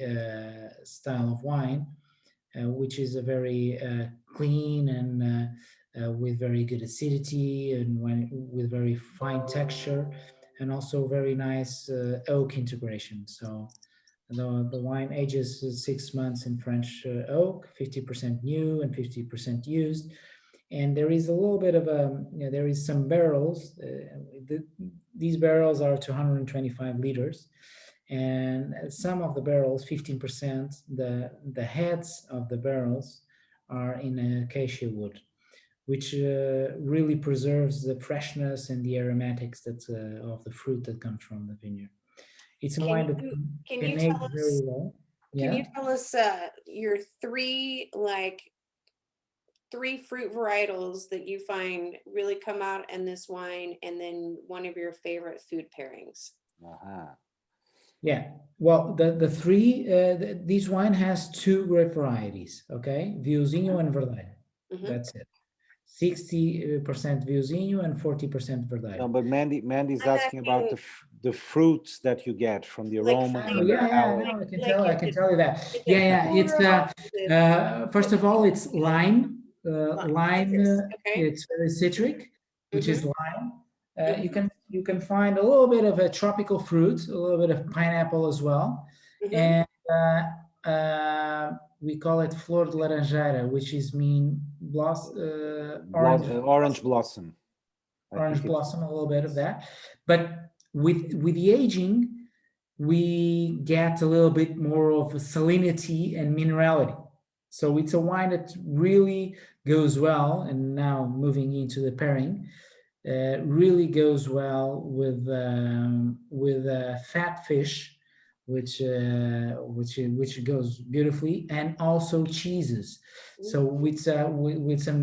style of wine, which is a very clean and with very good acidity and with very fine texture, and also very nice oak integration. So the wine ages 6 months in French oak, 50% new and 50% used. And there is a little bit of there is some barrels. These barrels are 225 liters. And some of the barrels, 15%, the heads of the barrels are in acacia wood, which really preserves the freshness and the aromatics of the fruit that comes from the vineyard. It's a wine that Can can you age tell very us? well. Can Yeah. you tell us your three fruit varietals that you find really come out in this wine, and then one of your favorite food pairings? Yeah. Well, the three this wine has two grape varieties. Okay, Vinhozinho and Verdelho. That's it. 60% Vinhozinho and 40% No, Verdelho. but Mandy's I'm asking about asking, the fruits that you get from the like, aroma and the flavor. Yeah, palate. no, I can Like, tell. I is can it- tell you that. is Yeah, it it's floral? Is it first of all, it's lime. Lime. citrus? Okay. It's very citric, which is Mhm. lime. Mhm. You can find a little bit of a tropical fruit, a little bit of pineapple as well, Mhm. and we call it flor de laranjeira, which is Orange blossom. I orange think it's blossom, a little bit of that. But with the aging, we get a little bit more of a salinity and minerality. So it's a wine that really goes well. And now moving into the pairing, really goes well with fat fish, which goes beautifully, and also cheeses. So with some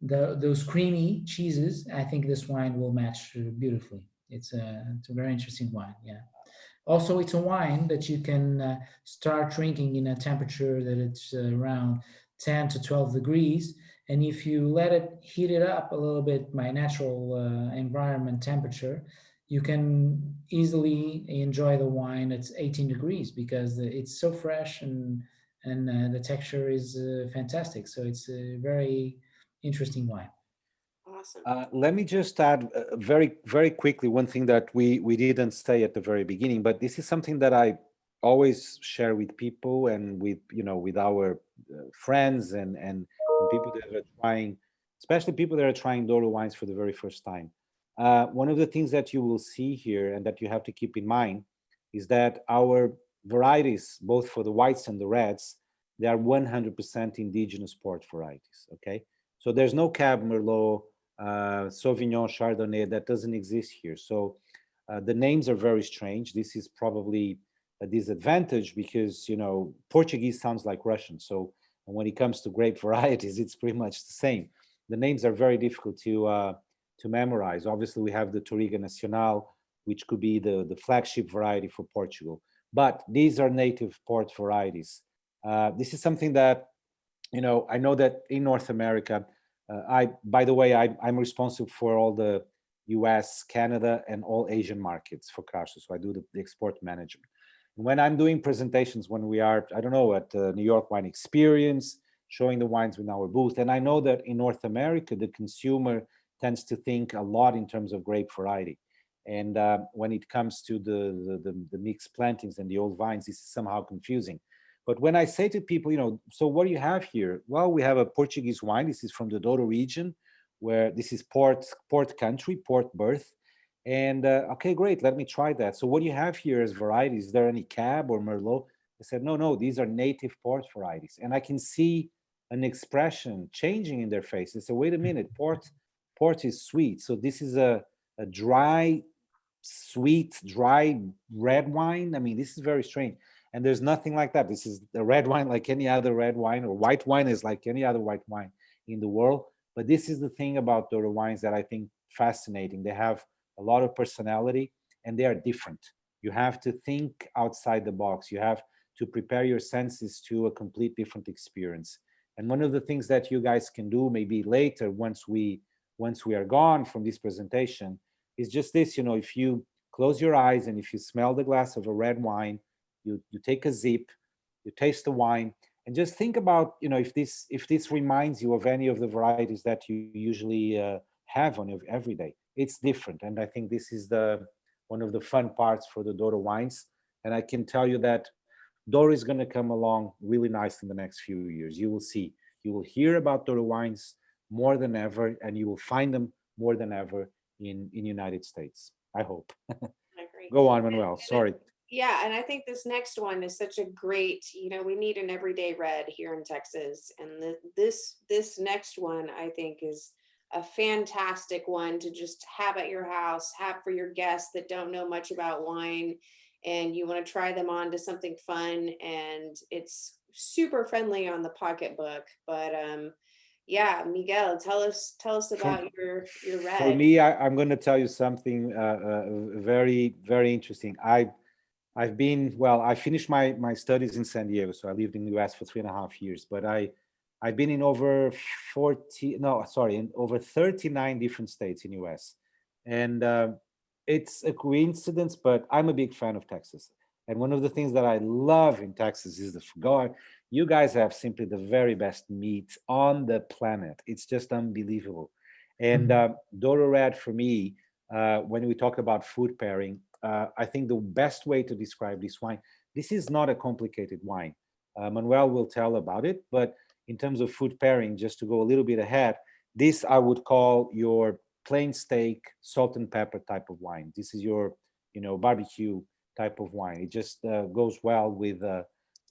those creamy cheeses, I think this wine will match beautifully. It's a very interesting wine. Yeah. Also, it's a wine that you can start drinking in a temperature that it's around 10 to 12 degrees. And if you let it heat it up a little bit by natural environment temperature, you can easily enjoy the wine at 18 degrees because it's so fresh and the texture is fantastic. So it's a very interesting wine. Awesome. let me just add very, very quickly one thing that we didn't say at the very beginning, but this is something that I always share with people and with with our friends and people that are trying, especially people that are trying Douro wines for the very first time. One of the things that you will see here and that you have to keep in mind is that our varieties, both for the whites and the reds, they are 100% indigenous port varieties. Okay, so there's no Cab Merlot, Sauvignon, Chardonnay, that doesn't exist here. So the names are very strange. This is probably a disadvantage because Portuguese sounds like Russian. So when it comes to grape varieties, it's pretty much the same. The names are very difficult to memorize. Obviously, we have the Touriga Nacional, which could be the flagship variety for Portugal. But these are native port varieties. This is something that I know that in North America, by the way, I'm responsible for all the US, Canada, and all Asian markets for Crasto. So I do the export management. And when I'm doing presentations, when we are, I don't know, at the New York Wine Experience, showing the wines in our booth, and I know that in North America, the consumer tends to think a lot in terms of grape variety. And when it comes to the mixed plantings and the old vines, this is somehow confusing. But when I say to people, so what do you have here? Well, we have a Portuguese wine. This is from the Douro region, where this is port country, port birth. And okay, great, let me try that. So what do you have here as varieties? Is there any Cab or Merlot? I said, no, these are native port varieties. And I can see an expression changing in their faces. So wait a minute, port is sweet. So this is a dry, sweet, dry red wine. I mean, this is very strange. And there's nothing like that. This is a red wine like any other red wine, or white wine is like any other white wine in the world. But this is the thing about Douro wines that I think fascinating. They have a lot of personality and they are different. You have to think outside the box. You have to prepare your senses to a complete different experience. And one of the things that you guys can do maybe later, once we are gone from this presentation, is just this, if you close your eyes and if you smell the glass of a red wine, you take a sip, you taste the wine, and just think about, if this reminds you of any of the varieties that you usually have on your everyday. It's different. And I think this is one of the fun parts for the Douro wines. And I can tell you that Douro is going to come along really nice in the next few years. You will see, you will hear about Douro wines more than ever, and you will find them more than ever in United States. I hope. I agree. Go on, Manuel. Sorry. Yeah, and I think this next one is such a great, we need an everyday red here in Texas. And this next one, I think, is a fantastic one to just have at your house, have for your guests that don't know much about wine, and you want to try them on to something fun. And it's super friendly on the pocketbook. But yeah, Miguel, tell us about your red. For me, I'm going to tell you something very, very interesting. I finished my studies in San Diego, so I lived in the US for 3.5 years, but I've been in over 39 different states in US. And it's a coincidence, but I'm a big fan of Texas. And one of the things that I love in Texas is you guys have simply the very best meat on the planet. It's just unbelievable. And Douro Red, for me, when we talk about food pairing, I think the best way to describe this wine, this is not a complicated wine. Manuel will tell about it, but in terms of food pairing, just to go a little bit ahead, this I would call your plain steak, salt and pepper type of wine. This is your, barbecue type of wine. It just goes well with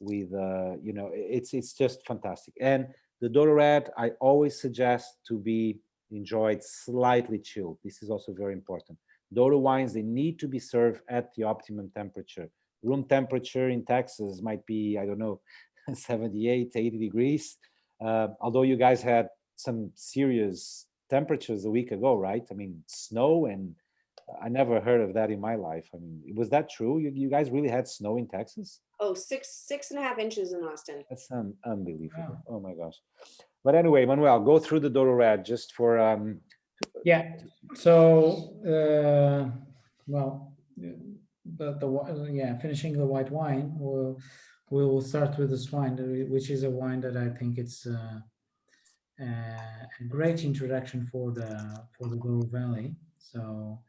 it's just fantastic. And the Douro Red, I always suggest to be enjoyed slightly chilled. This is also very important. Douro wines, they need to be served at the optimum temperature. Room temperature in Texas might be, I don't know, 78, 80 degrees. Although you guys had some serious temperatures a week ago, right? I mean, snow, and I never heard of that in my life. I mean, was that true? You guys really had snow in Texas? Oh, 6.5 inches in Austin. That's unbelievable. Wow. Oh my gosh. But anyway, Manuel, go through the Douro Red just for Yeah. So finishing the white wine, we'll start with this wine, which is a wine that I think it's a great introduction for the Douro Valley. So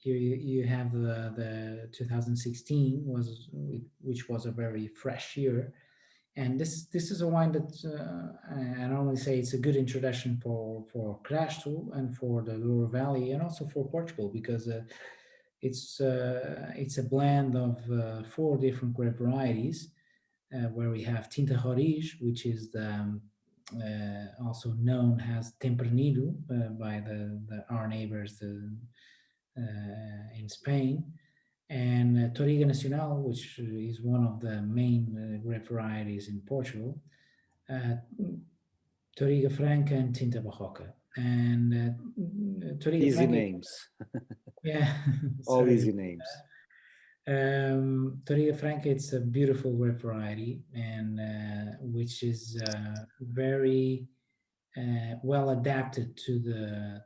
you have the 2016 which was a very fresh year, and this is a wine that I normally say it's a good introduction for Crasto and for the Douro Valley, and also for Portugal, because it's a blend of 4 different grape varieties, where we have Tinta Roriz, which is also known as Tempranillo by our neighbors in Spain, and Touriga Nacional, which is one of the main grape varieties in Portugal, Touriga Franca and Tinta Barroca. And Touriga easy Franca, names. yeah, All easy names. Touriga Franca, it's a beautiful grape variety, and which is very well adapted to the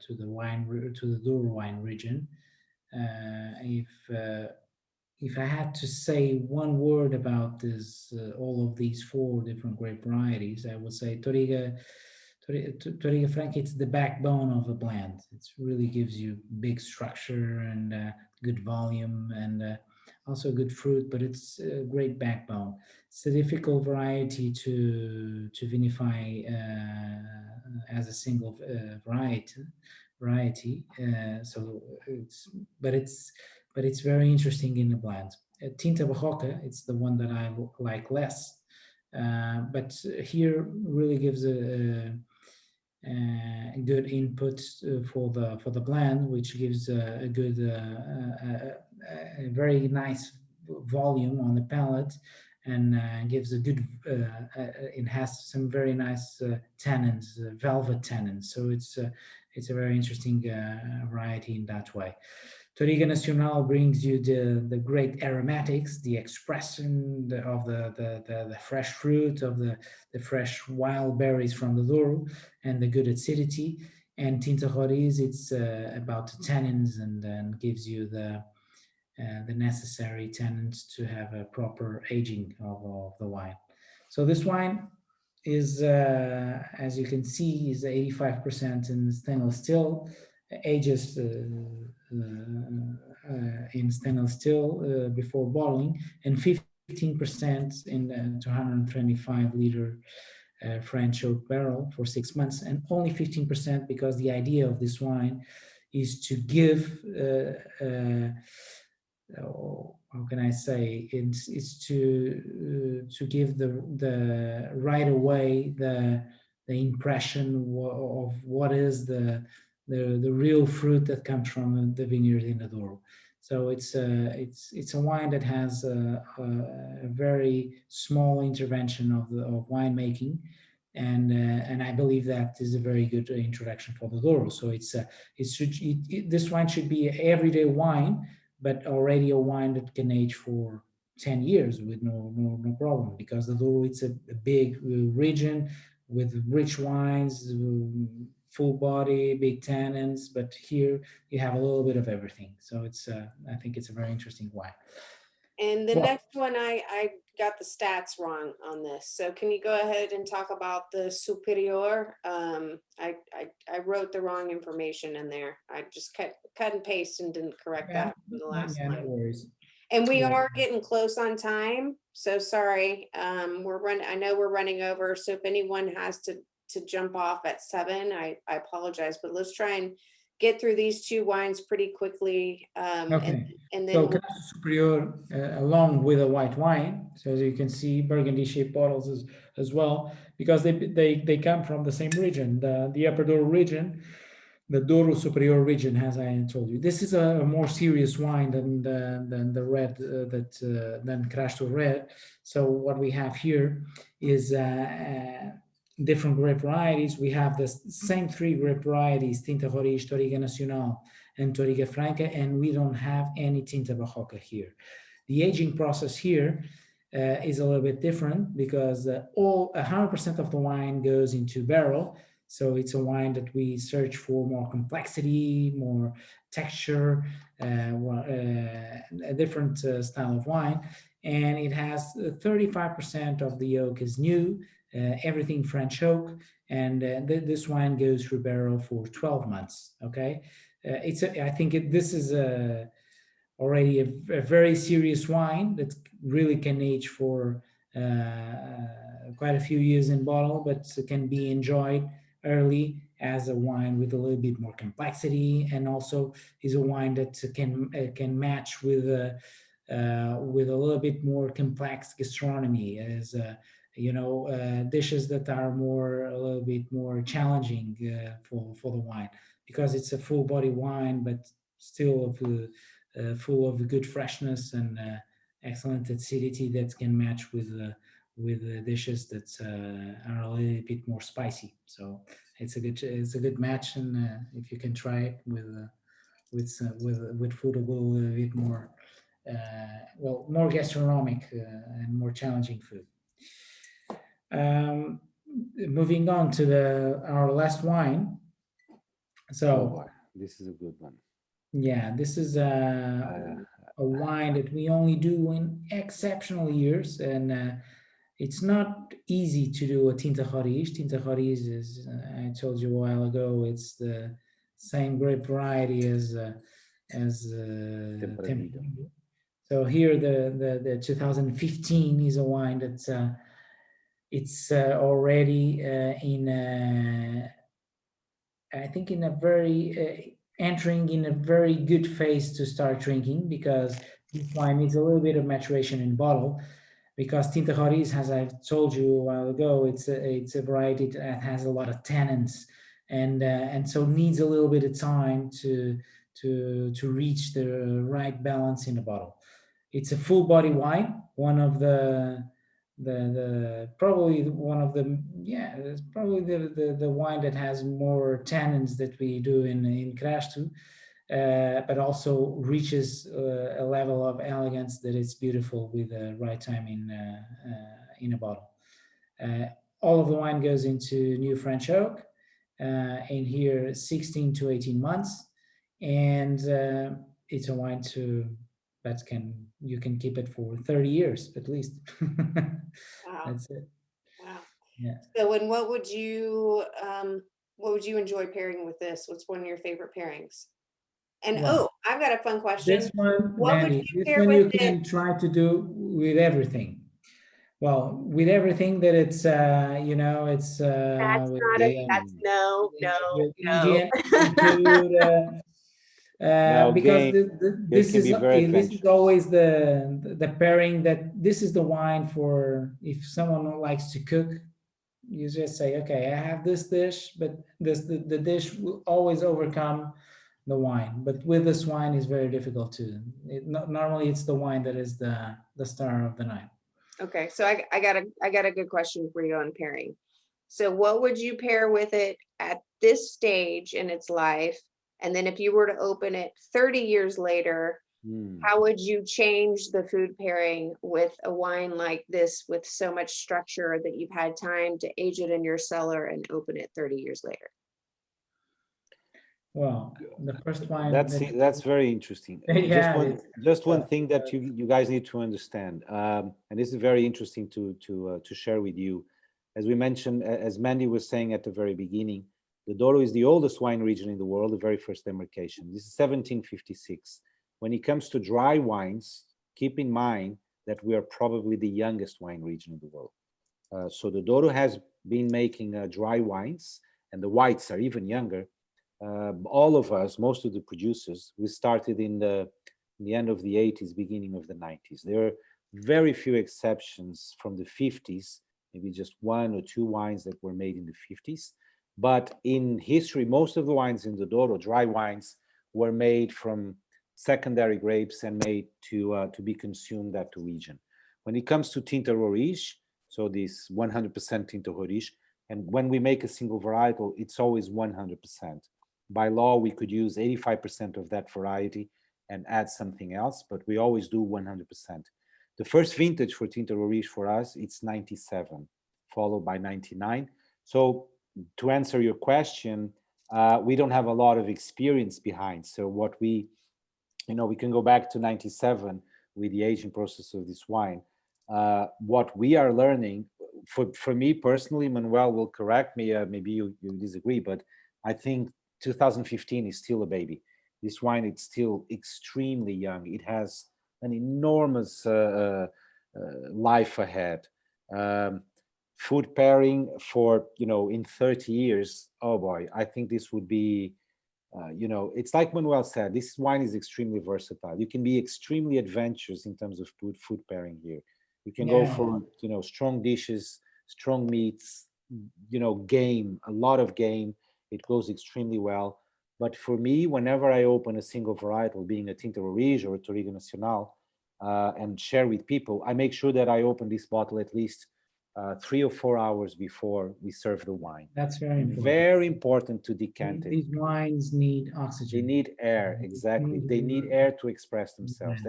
Douro wine region. If I had to say one word about this, all of these 4 different grape varieties, I would say Touriga Touriga Franca, it's the backbone of the blend. It really gives you big structure and good volume and also good fruit, but it's a great backbone. It's a difficult variety to vinify as a single variety. So it's very interesting in the blend. Tinta Barroca, it's the one that I like less. But here really gives a good input for the blend, which gives a good, a very nice volume on the palate, and gives a good. It has some very nice tannins, velvet tannins. So it's a very interesting variety in that way. Touriga Nacional brings you the great aromatics, the expression of the fresh fruit, of the fresh wild berries from the Douro, and the good acidity. And Tinta Roriz, it's about the tannins and gives you the necessary tannins to have a proper aging of the wine. So this wine is, as you can see, is 85% in stainless steel, ages in stainless steel before bottling, and 15% in 225 liter French oak barrel for 6 months, and only 15% because the idea of this wine is to give how can I say, it's to give the right away the impression of what is the real fruit that comes from the vineyard in the Douro. So it's a wine that has a very small intervention of winemaking, and I believe that is a very good introduction for the Douro. So this wine should be an everyday wine, but already a wine that can age for 10 years with no problem, because the Douro, it's a big region with rich wines, full body, big tannins, but here you have a little bit of everything. So it's I think it's a very interesting wine. And the next one, I got the stats wrong on this. So can you go ahead and talk about the superior? I wrote the wrong information in there. I just cut and paste and didn't correct that from the last no line. worries. And we Yeah. are getting close on time, so sorry. I know we're running over, so if anyone has to jump off at 7, I apologize, but let's try and get through these 2 wines pretty quickly. Okay. And then So Crasto Superior, along with a white wine, so as you can see, burgundy shaped bottles as well, because they come from the same region, the Upper Douro region, the Douro Superior region, as I told you. This is a more serious wine than the red than Crasto Red. So what we have here is different grape varieties. We have the same 3 grape varieties: Tinta Roriz, Touriga Nacional, and Touriga Franca, and we don't have any Tinta Barroca here. The aging process here is a little bit different, because 100% of the wine goes into barrel. So it's a wine that we search for more complexity, more texture, a different style of wine. And it has 35% of the oak is new, everything French oak, and this wine goes through barrel for 12 months. Okay, I think this is already a very serious wine that really can age for quite a few years in bottle, but can be enjoyed early as a wine with a little bit more complexity, and also is a wine that can match with a little bit more complex gastronomy, as dishes that are a little bit more challenging for the wine, because it's a full body wine, but still full of good freshness and excellent acidity that can match with dishes that are a little bit more spicy. So it's a good match, and if you can try it with food a little bit more more gastronomic and more challenging food. Moving on to our last wine. So this is a good one. Yeah, this is a wine that we only do in exceptional years, and it's not easy to do a Tinta Roriz. Tinta Roriz is, I told you a while ago, it's the same grape variety as Tempranillo. Tempranillo. So here the 2015 is a wine that's it's already I think in a very entering in a very good phase to start drinking, because this wine needs a little bit of maturation in bottle. Because Tinta Roriz, as I've told you a while ago, it's a variety that has a lot of tannins, and so needs a little bit of time to reach the right balance in the bottle. It's a full body wine, one of the probably one of the, yeah, it's probably the wine that has more tannins that we do in Crasto, but also reaches a level of elegance that it's beautiful with the right time in a bottle. All of the wine goes into new French oak, in here 16 to 18 months, and it's a wine that you can keep it for 30 years at least. Wow. That's it. Wow. Yeah. So, and what would you enjoy pairing with this? What's one of your favorite pairings? And Well, I've got a fun question. this one, What would Mandy, you this pair one with you can try to do with everything. Well, with everything that it's, it's That's with not a, that's no, with no. Indian food, Now, because game here can be very this is adventurous. always the pairing, that this is the wine for if someone likes to cook. You just say, okay, I have this dish, but the dish will always overcome the wine. But with this wine, is very difficult to. Normally, it's the wine that is the star of the night. Okay, so I got a good question for you on pairing. So what would you pair with it at this stage in its life? And then if you were to open it 30 years later, how would you change the food pairing with a wine like this with so much structure that you've had time to age it in your cellar and open it 30 years later? Well, the first wine That's very interesting. Yeah, Just one thing that you guys need to understand, and this is very interesting to share with you. As we mentioned, as Mandy was saying at the very beginning, the Douro is the oldest wine region in the world, the very first demarcation. This is 1756. When it comes to dry wines, keep in mind that we are probably the youngest wine region in the world. So the Douro has been making dry wines, and the whites are even younger. All of us, most of the producers, we started in the end of the 80s, beginning of the 90s. There are very few exceptions from the 50s, maybe just one or two wines that were made in the 50s. But in history, most of the wines in the Douro, dry wines, were made from secondary grapes and made to be consumed at the region. When it comes to Tinta Roriz, so this 100% Tinta Roriz, and when we make a single varietal, it's always 100%. By law, we could use 85% of that variety and add something else, but we always do 100%. The first vintage for Tinta Roriz for us, it's 97, followed by 99. So to answer your question, we don't have a lot of experience behind. So what we can go back to 97 with the aging process of this wine. What we are learning, for me personally, Manuel will correct me, maybe you disagree, but I think 2015 is still a baby. This wine, it's still extremely young. It has an enormous life ahead. Food pairing for, in 30 years, oh boy, I think this would be, it's like Manuel said, this wine is extremely versatile. You can be extremely adventurous in terms of food pairing here. You can go for, strong dishes, strong meats, game, a lot of game. It goes extremely well. But for me, whenever I open a single varietal, being a Tinta Roriz or a Touriga Nacional, and share with people, I make sure that I open this bottle at least 3 or 4 hours before we serve the wine. That's very important. Very important to decant it. These wines need oxygen. They need air, exactly. They need air to express themselves.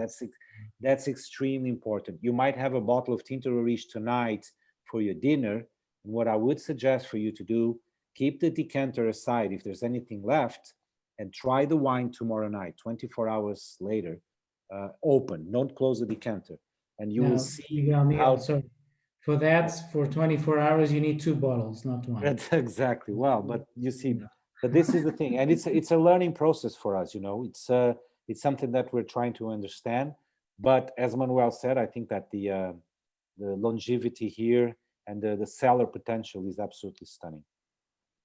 That's extremely important. You might have a bottle of Tinta Roriz tonight for your dinner. And what I would suggest for you to do, keep the decanter aside if there's anything left, and try the wine tomorrow night, 24 hours later, open, don't close the decanter. And you will see Miguel, how... sorry. For that, for 24 hours, you need 2 bottles, not one. That's exactly. Well, but you see, but this is the thing, and it's a learning process for us. It's something that we're trying to understand. But as Manuel said, I think that the longevity here and the cellar potential is absolutely stunning.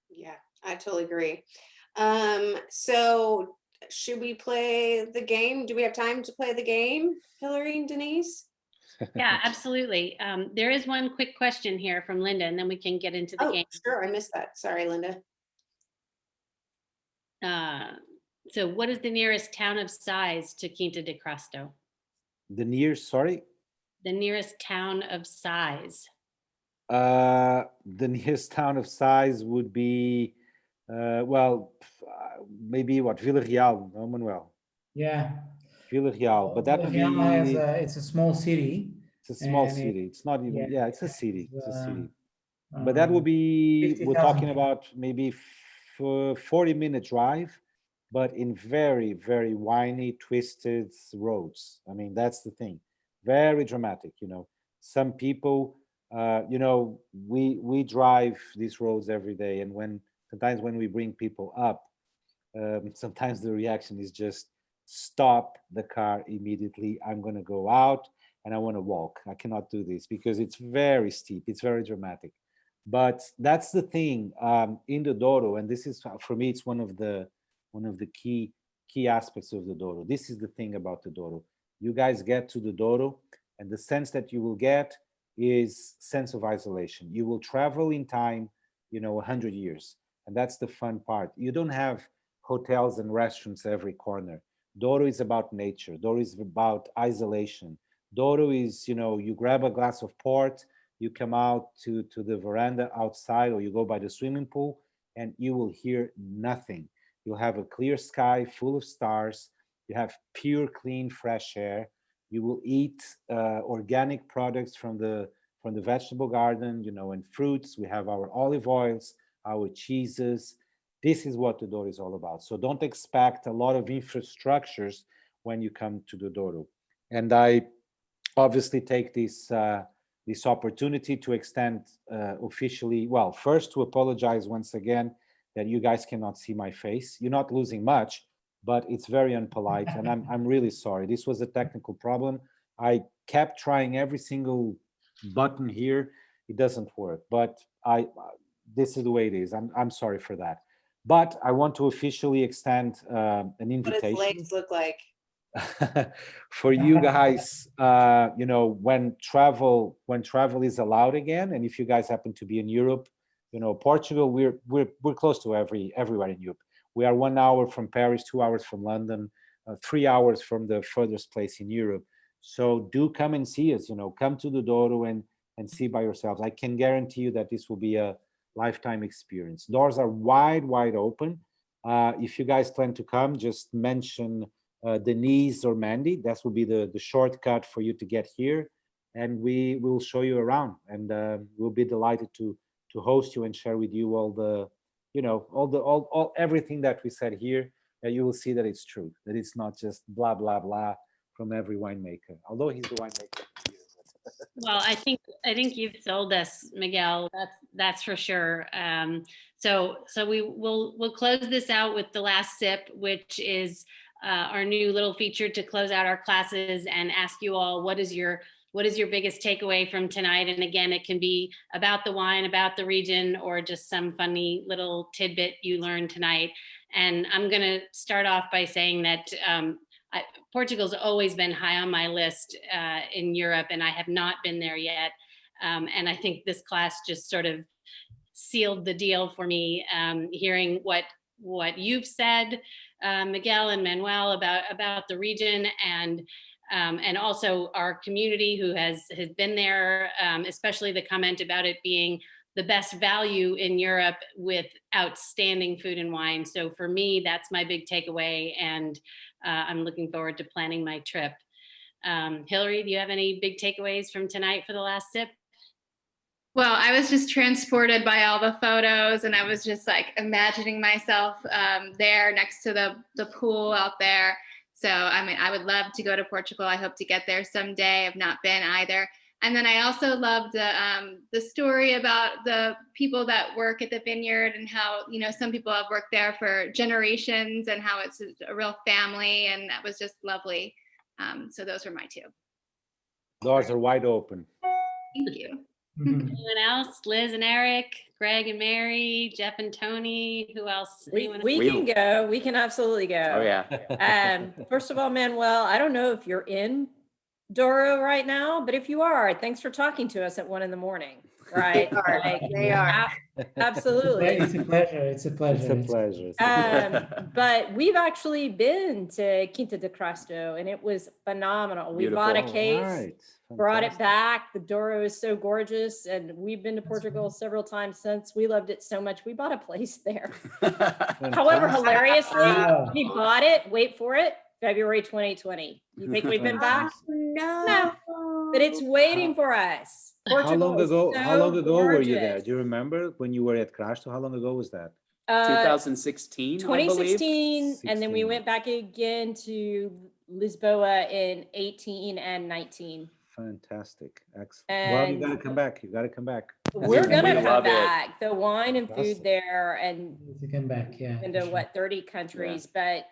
Yeah, I totally agree. So should we play the game? Do we have time to play the game, Hillary and Denise? Yeah, absolutely. There is one quick question here from Linda, and then we can get into the Oh, game. sure, I missed that. Sorry, Linda. So what is the nearest town of size to Quinta de Crasto? The nearest, sorry, The nearest town of size. the nearest town of size would be, maybe what, Villarreal, no, Manuel? Yeah. Villarreal, but that would Villarreal has be, it's a small city. it's a small and it- city. It's not even, yeah, yeah, it's a it's, city. It's a uh, city. But that would be, we're 50,000 talking people. about maybe 40-minute drive, but in very, very windy, twisted roads. I mean, that's the thing. Very dramatic, Some people, we drive these roads every day, and sometimes when we bring people up, sometimes the reaction is just stop the car immediately. I'm going to go out and I want to walk. I cannot do this because it's very steep. It's very dramatic. But that's the thing in the Douro, and this is for me. It's one of the key aspects of the Douro. This is the thing about the Douro. You guys get to the Douro, and the sense that you will get is sense of isolation. You will travel in time, 100 years, and that's the fun part. You don't have hotels and restaurants every corner. Douro is about nature. Douro is about isolation. Douro is, you grab a glass of port, you come out to the veranda outside, or you go by the swimming pool, and you will hear nothing. You'll have a clear sky full of stars. You have pure, clean, fresh air. You will eat organic products from the vegetable garden, and fruits. We have our olive oils, our cheeses. This is what the Douro is all about. So don't expect a lot of infrastructures when you come to the Douro. And I obviously take this opportunity to extend officially, well, first to apologize once again that you guys cannot see my face. You're not losing much, but it's very unpolite, and I'm really sorry. This was a technical problem. I kept trying every single button here. It doesn't work, but this is the way it is. I'm sorry for that. But I want to officially extend an What does invitation legs look like? for you guys, when travel is allowed again, and if you guys happen to be in Europe, Portugal, we're close to everywhere in Europe. We are 1 hour from Paris, 2 hours from London, 3 hours from the furthest place in Europe. So do come and see us. Come to the Douro and see by yourselves. I can guarantee you that this will be a lifetime experience. Doors are wide open. If you guys plan to come, just mention Denise or Mandi. That will be the shortcut for you to get here, and we will show you around, and we'll be delighted to host you and share with you all the all everything that we said here. You will see that it's true, that it's not just blah blah blah from every winemaker, although he's the winemaker here. Well, I think you've sold us, Miguel. That's for sure. So we'll close this out with the last sip, which is our new little feature to close out our classes and ask you all what is your biggest takeaway from tonight. And again, it can be about the wine, about the region, or just some funny little tidbit you learned tonight. And I'm going to start off by saying that Portugal's always been high on my list in Europe, and I have not been there yet. And I think this class just sort of sealed the deal for me, hearing what you've said, Miguel and Manuel, about the region, and also our community who has been there, especially the comment about it being the best value in Europe with outstanding food and wine. So for me, that's my big takeaway, and I'm looking forward to planning my trip. Hillary, do you have any big takeaways from tonight for the last sip? Well, I was just transported by all the photos, and I was just like imagining myself there next to the pool out there. So, I mean, I would love to go to Portugal. I hope to get there someday. I've not been either. And then I also loved the story about the people that work at the vineyard and how, you know, some people have worked there for generations and how it's a real family, and that was just lovely. So those were my two. Doors are wide open. Thank you. Mhm. Anyone else? Liz and Eric, Greg and Mary, Jeff and Tony, who else? We Anyone? can go. We can absolutely go. Oh, yeah. First of all, Manuel, I don't know if you're in Douro right now, but if you are, thanks for talking to us at 1 a.m. Right? Like, They are. Absolutely. It's a pleasure. It's a pleasure. It's a pleasure. It's a pleasure. But we've actually been to Quinta de Crasto, and it was phenomenal. We bought a Beautiful. case, Right. brought it Fantastic. back. The Douro is so gorgeous, and we've been to Portugal several times since. We loved it so much. We bought a place there. However, Fantastic. hilariously, Wow. we bought it, wait for it, February 2020. You think we've been back? No. But it's waiting for us. Portugal How long is ago? so How long ago were you there? gorgeous. Do you remember when you were at Crasto? How long ago was that? 2016, I believe. 2016, and then we 16. went back again to Lisboa in 18 and 19. Fantastic. Excellent. Well, you And- gotta come back. You gotta come back. We're We gonna come love it. back. The wine and food Fantastic. there, and To come back, yeah. into for sure. what 30 countries, but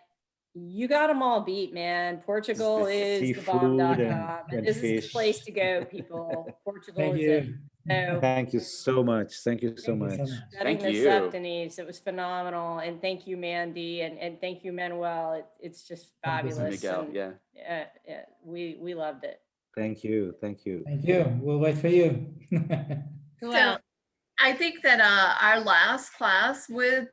you got them all beat, man. Portugal is the Seafood bomb.com, and and this is the fish. place to go, people. Portugal Thank is it. you. So Thank you so much. Thank you so Thank you much. so much. setting Thank this up, you. Denise, it was phenomenal, and thank you, Mandy, and thank you, Manuel. It's just Thank you so fabulous. Miguel, and, yeah. yeah, we loved it. Thank you. Thank you. Thank you. We'll wait for you. Who So else? I think that our last class with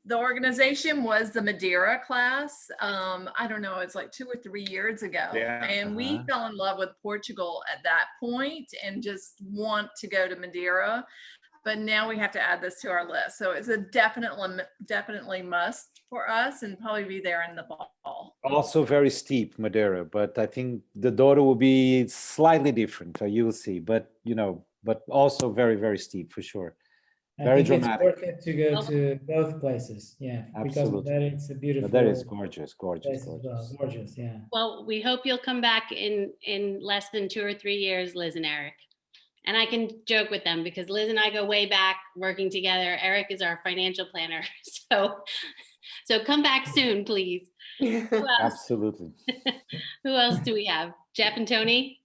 the organization was the Madeira class. I don't know, it's like 2 or 3 years ago. Yeah, And we uh-huh. fell in love with Portugal at that point and just want to go to Madeira. But now we have to add this to our list. So it's a definitely must for us, and probably be there in the fall. Also very steep, Madeira, but I think the Douro will be slightly different. You will see, but but also very, very steep for sure. I Very think dramatic. It's worth it to go to both places. Yeah, because of Absolutely. that, it's a beautiful But that is gorgeous, gorgeous, place as well. gorgeous. Gorgeous, yeah. Well, we hope you'll come back in less than 2 or 3 years, Liz and Eric. And I can joke with them because Liz and I go way back working together. Eric is our financial planner. So come back soon, please. Who else? Absolutely. Who else do we have? Jeff and Tony,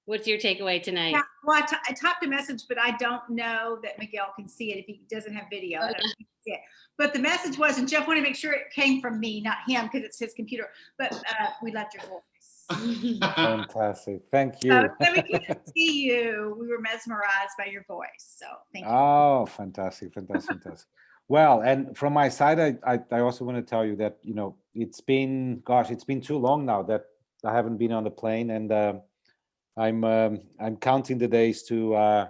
what's your takeaway tonight? Yeah, well, I typed a message, but I don't know that Miguel can see it if he doesn't have video. I don't know if he can see it. But the message was, and Jeff wanted to make sure it came from me, not him, because it's his computer. But we loved your voice. Fantastic. Thank So you. we couldn't see you. We were mesmerized by your voice. So thank you. Oh, fantastic, fantastic, fantastic. Well, and from my side, I also want to tell you that, it's been too long now that I haven't been on the plane, and I'm counting the days to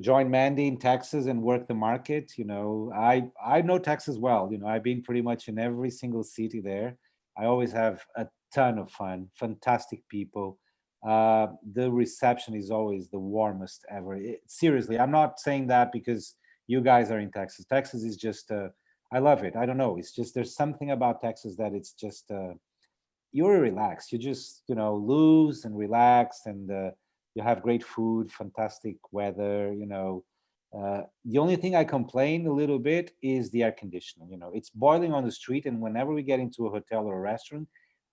join Mandi in Texas and work the market. I know Texas well. I've been pretty much in every single city there. I always have a ton of fun, fantastic people. The reception is always the warmest ever. Seriously, I'm not saying that because you guys are in Texas. Texas is just, I love it. I don't know. It's just, there's something about Texas that it's just, you're relaxed. You just, lose and relax, and you have great food, fantastic weather, The only thing I complain a little bit is the air conditioning. It's boiling on the street, and whenever we get into a hotel or a restaurant,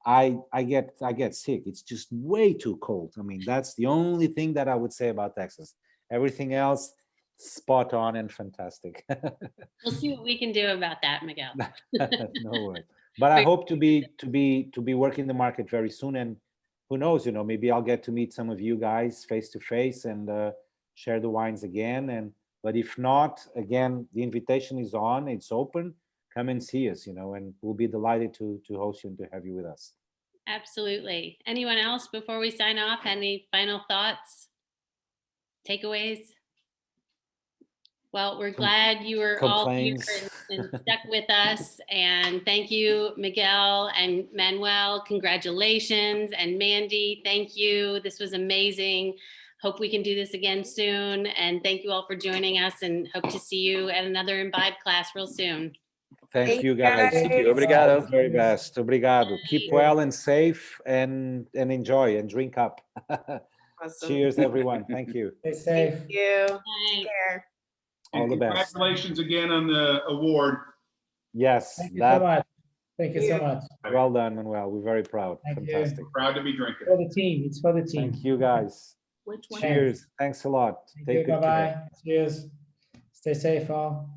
I get sick. It's just way too cold. I mean, that's the only thing that I would say about Texas. Everything else, spot on and fantastic. We'll see what we can do about that, Miguel. No worries. But I hope to be working the market very soon, and who knows, maybe I'll get to meet some of you guys face to face and share the wines again. But if not, again, the invitation is on. It's open. Come and see us, and we'll be delighted to host you and to have you with us. Absolutely. Anyone else before we sign off? Any final thoughts? Takeaways? Well, we're glad you were all here and stuck with us. And thank you, Miguel and Manuel. Congratulations. And Mandi, thank you. This was amazing. Hope we can do this again soon. And thank you all for joining us, and hope to see you at another Imbibe class real soon. Thank you, guys. Thank you. Obrigado. Very best. Obrigado. Keep well and safe, and enjoy and drink up. Awesome. Cheers, everyone. Thank you. Stay safe. Thank you. Bye. Take care. All And the best. congratulations again on the award. Yes, Thank you so that much. Thank you so Yeah. much. well done, Manuel. We're very proud. Thank you. Fantastic. Proud to be drinking. For the team. It's for the team. Thank you, guys. Which one? Thanks. Cheers. Thanks a lot. Thank Take you. good care. Bye-bye. Cheers. Stay safe all.